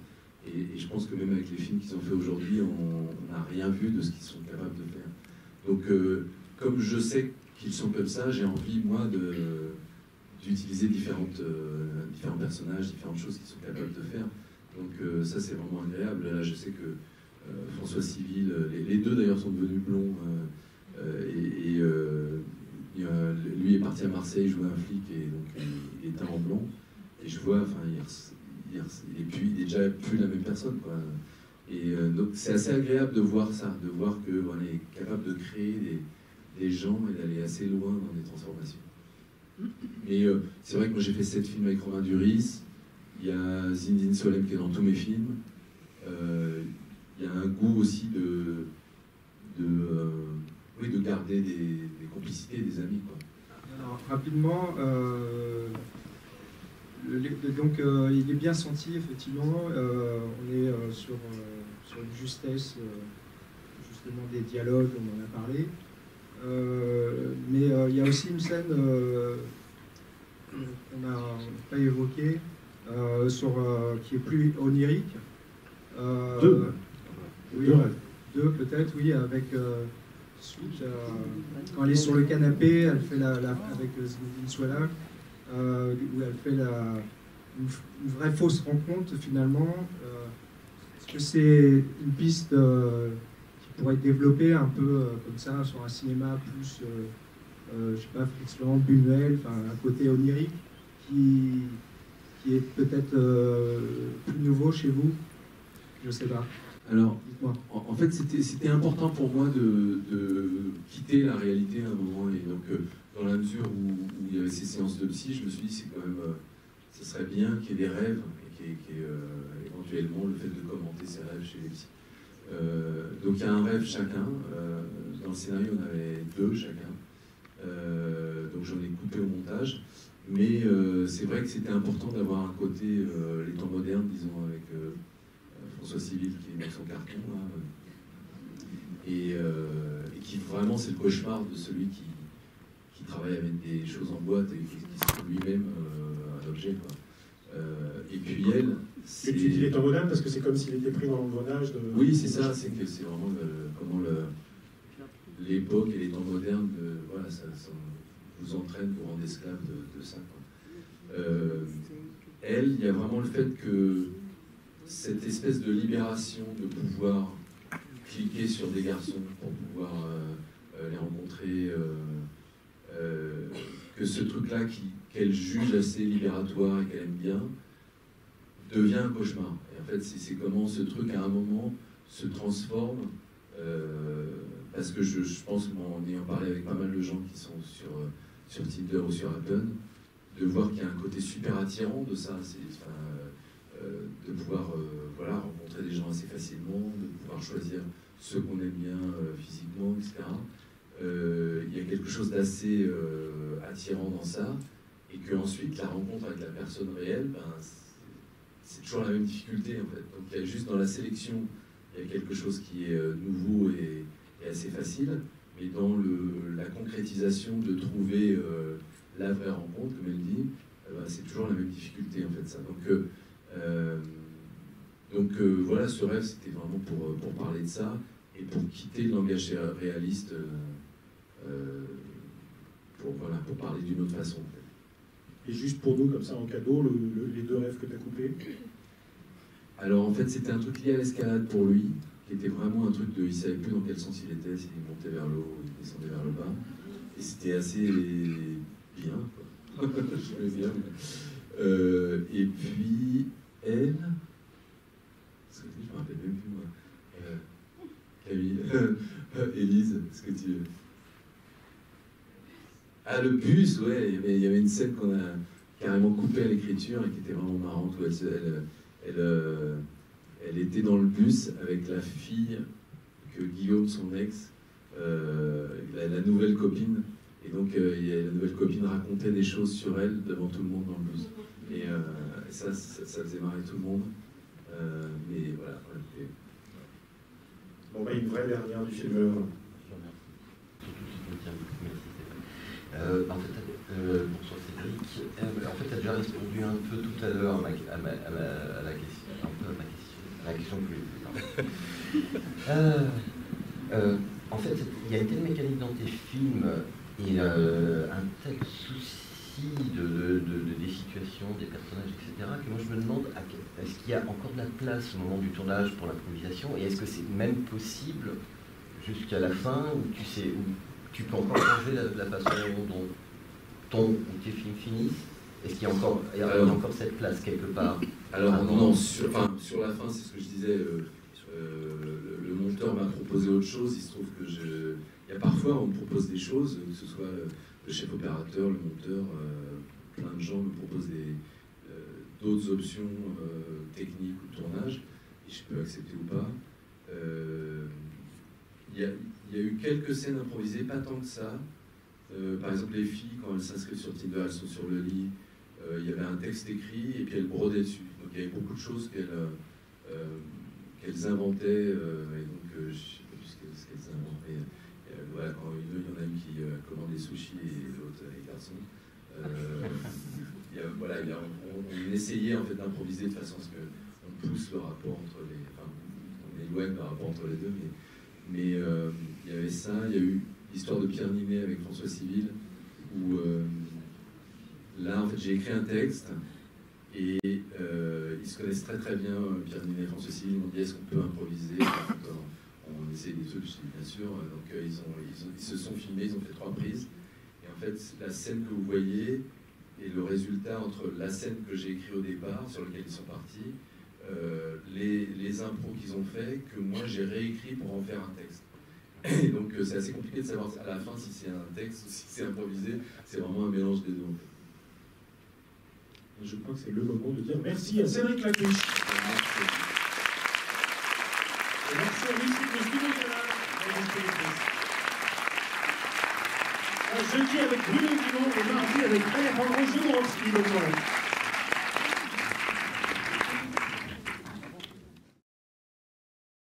Et je pense que même avec les films qu'ils ont fait aujourd'hui, on n'a rien vu de ce qu'ils sont capables de faire. Donc, comme je sais qu'ils sont comme ça, j'ai envie, moi, d'utiliser différents personnages, différentes choses qu'ils sont capables de faire. Donc, ça, c'est vraiment agréable. Là, je sais que François Civil, les deux, d'ailleurs, sont devenus blonds. Lui est parti à Marseille jouer un flic, et donc il était en blanc. Et je vois, il est déjà plus la même personne, quoi. Et donc c'est assez agréable de voir ça, de voir qu'on est capable de créer des gens et d'aller assez loin dans des transformations. Mais c'est vrai que moi j'ai fait 7 films avec Romain Duris, il y a Zinedine Solem qui est dans tous mes films, il y a un goût aussi de garder des complicités, des amis, quoi. Alors, rapidement, donc il est bien senti, effectivement. On est sur une justesse, justement, des dialogues, on en a parlé. Mais il y a aussi une scène qu'on n'a pas évoquée, qui est plus onirique. Deux peut-être, oui, avec suite, quand elle est sur le canapé, elle fait avec Zinedine Souala, où elle fait une vraie fausse rencontre finalement. Est-ce que c'est une piste qui pourrait être développée un peu comme ça sur un cinéma plus, je sais pas, Fritz Lang, Buñuel, enfin un côté onirique qui est peut-être plus nouveau chez vous? Je sais pas. Alors, en fait, c'était important pour moi de quitter la réalité à un moment. Et donc, dans la mesure où il y avait ces séances de psy, je me suis dit, c'est quand même, ce serait bien qu'il y ait des rêves et qu'il y ait éventuellement le fait de commenter ces rêves chez les psys. Donc, il y a un rêve chacun. Dans le scénario, on avait 2 chacun. Donc, j'en ai coupé au montage. Mais c'est vrai que c'était important d'avoir un côté, les temps modernes, disons, avec François Civil qui est dans son carton, là, et qui vraiment, c'est le cauchemar de celui qui travaille avec des choses en boîte et qui se trouve lui-même un objet, quoi. Et puis elle... Tu dis les temps modernes parce que c'est comme s'il était pris dans l'engrenage de... Oui, c'est ça, c'est vraiment comment l'époque et les temps modernes, voilà, ça vous entraîne pour rendre esclave de ça, quoi. Elle, il y a vraiment le fait que cette espèce de libération de pouvoir cliquer sur des garçons pour pouvoir les rencontrer, que ce truc-là qu'elle juge assez libératoire et qu'elle aime bien, devient un cauchemar. Et en fait, c'est comment ce truc, à un moment, se transforme, parce que je pense, en ayant parlé avec pas mal de gens qui sont sur Tinder ou sur Happn, de voir qu'il y a un côté super attirant de ça, de pouvoir voilà, rencontrer des gens assez facilement, de pouvoir choisir ceux qu'on aime bien physiquement, etc. Il y a quelque chose d'assez attirant dans ça, et qu'ensuite la rencontre avec la personne réelle, c'est toujours la même difficulté en fait. Donc il y a juste dans la sélection, il y a quelque chose qui est nouveau et assez facile, mais dans la concrétisation de trouver la vraie rencontre, comme elle dit, c'est toujours la même difficulté en fait ça. Donc voilà, ce rêve c'était vraiment pour parler de ça et pour quitter le langage réaliste, pour parler d'une autre façon en fait. Et juste pour nous, comme ça en cadeau, les 2 rêves que tu as coupés. Alors en fait c'était un truc lié à l'escalade pour lui, qui était vraiment un truc il ne savait plus dans quel sens il était, s'il montait vers le haut ou il descendait vers le bas. Et c'était assez bien, quoi. Je vais bien. Et puis elle, ce que je me rappelle même plus moi. Camille, Élise, ce que tu veux. Ah, le bus, ouais, il y avait une scène qu'on a carrément coupée à l'écriture et qui était vraiment marrante, où elle était dans le bus avec la fille que Guillaume, son ex, la nouvelle copine, et donc la nouvelle copine racontait des choses sur elle devant tout le monde dans le bus. Et ça faisait marrer tout le monde. Mais voilà. Bon, une vraie dernière du film. Bonsoir Cédric. En fait, tu as déjà répondu un peu tout à l'heure à la question que je en fait, il y a une telle mécanique dans tes films et un tel souci des situations, des personnages, etc., que moi je me demande, est-ce qu'il y a encore de la place au moment du tournage pour l'improvisation, et est-ce que c'est même possible jusqu'à la fin, où tu peux encore changer la façon dont tes films finissent? Est-ce qu'il y a encore cette place quelque part? Alors non, sur la fin, c'est ce que je disais, le monteur m'a proposé autre chose. Il se trouve que il y a parfois, on me propose des choses, que ce soit le chef opérateur, le monteur, plein de gens me proposent d'autres options techniques ou de tournage, et je peux accepter ou pas. Il y a eu quelques scènes improvisées, pas tant que ça. Par exemple, les filles, quand elles s'inscrivent sur Tinder, elles sont sur le lit, il y avait un texte écrit et puis elles brodaient dessus. Donc il y avait beaucoup de choses qu'elles inventaient, et donc je ne sais plus ce qu'elles inventaient. Voilà, quand il y en a une qui commande des sushis et l'autre les garçons. On essayait en fait d'improviser de façon à ce qu'on pousse le rapport entre les... Enfin, on éloigne le rapport entre les deux, mais il y avait ça. Il y a eu l'histoire de Pierre Ninet avec François Civil, où là, en fait, j'ai écrit un texte et ils se connaissent très très bien, Pierre Ninet et François Civil. Ils m'ont dit, est-ce qu'on peut improviser? On essaie des trucs, je dis bien sûr. Donc ils se sont filmés, ils ont fait 3 prises. Et en fait, la scène que vous voyez est le résultat entre la scène que j'ai écrite au départ, sur laquelle ils sont partis, les impros qu'ils ont fait que moi j'ai réécrit pour en faire un texte. Et donc c'est assez compliqué de savoir à la fin si c'est un texte ou si c'est improvisé. C'est vraiment un mélange des deux. Je crois que c'est le moment de dire merci à Cédric Lacouche. Et merci à Lucie de Studio Jeudi avec Bruno Dumont et mardi avec Alejandro Jodorowsky.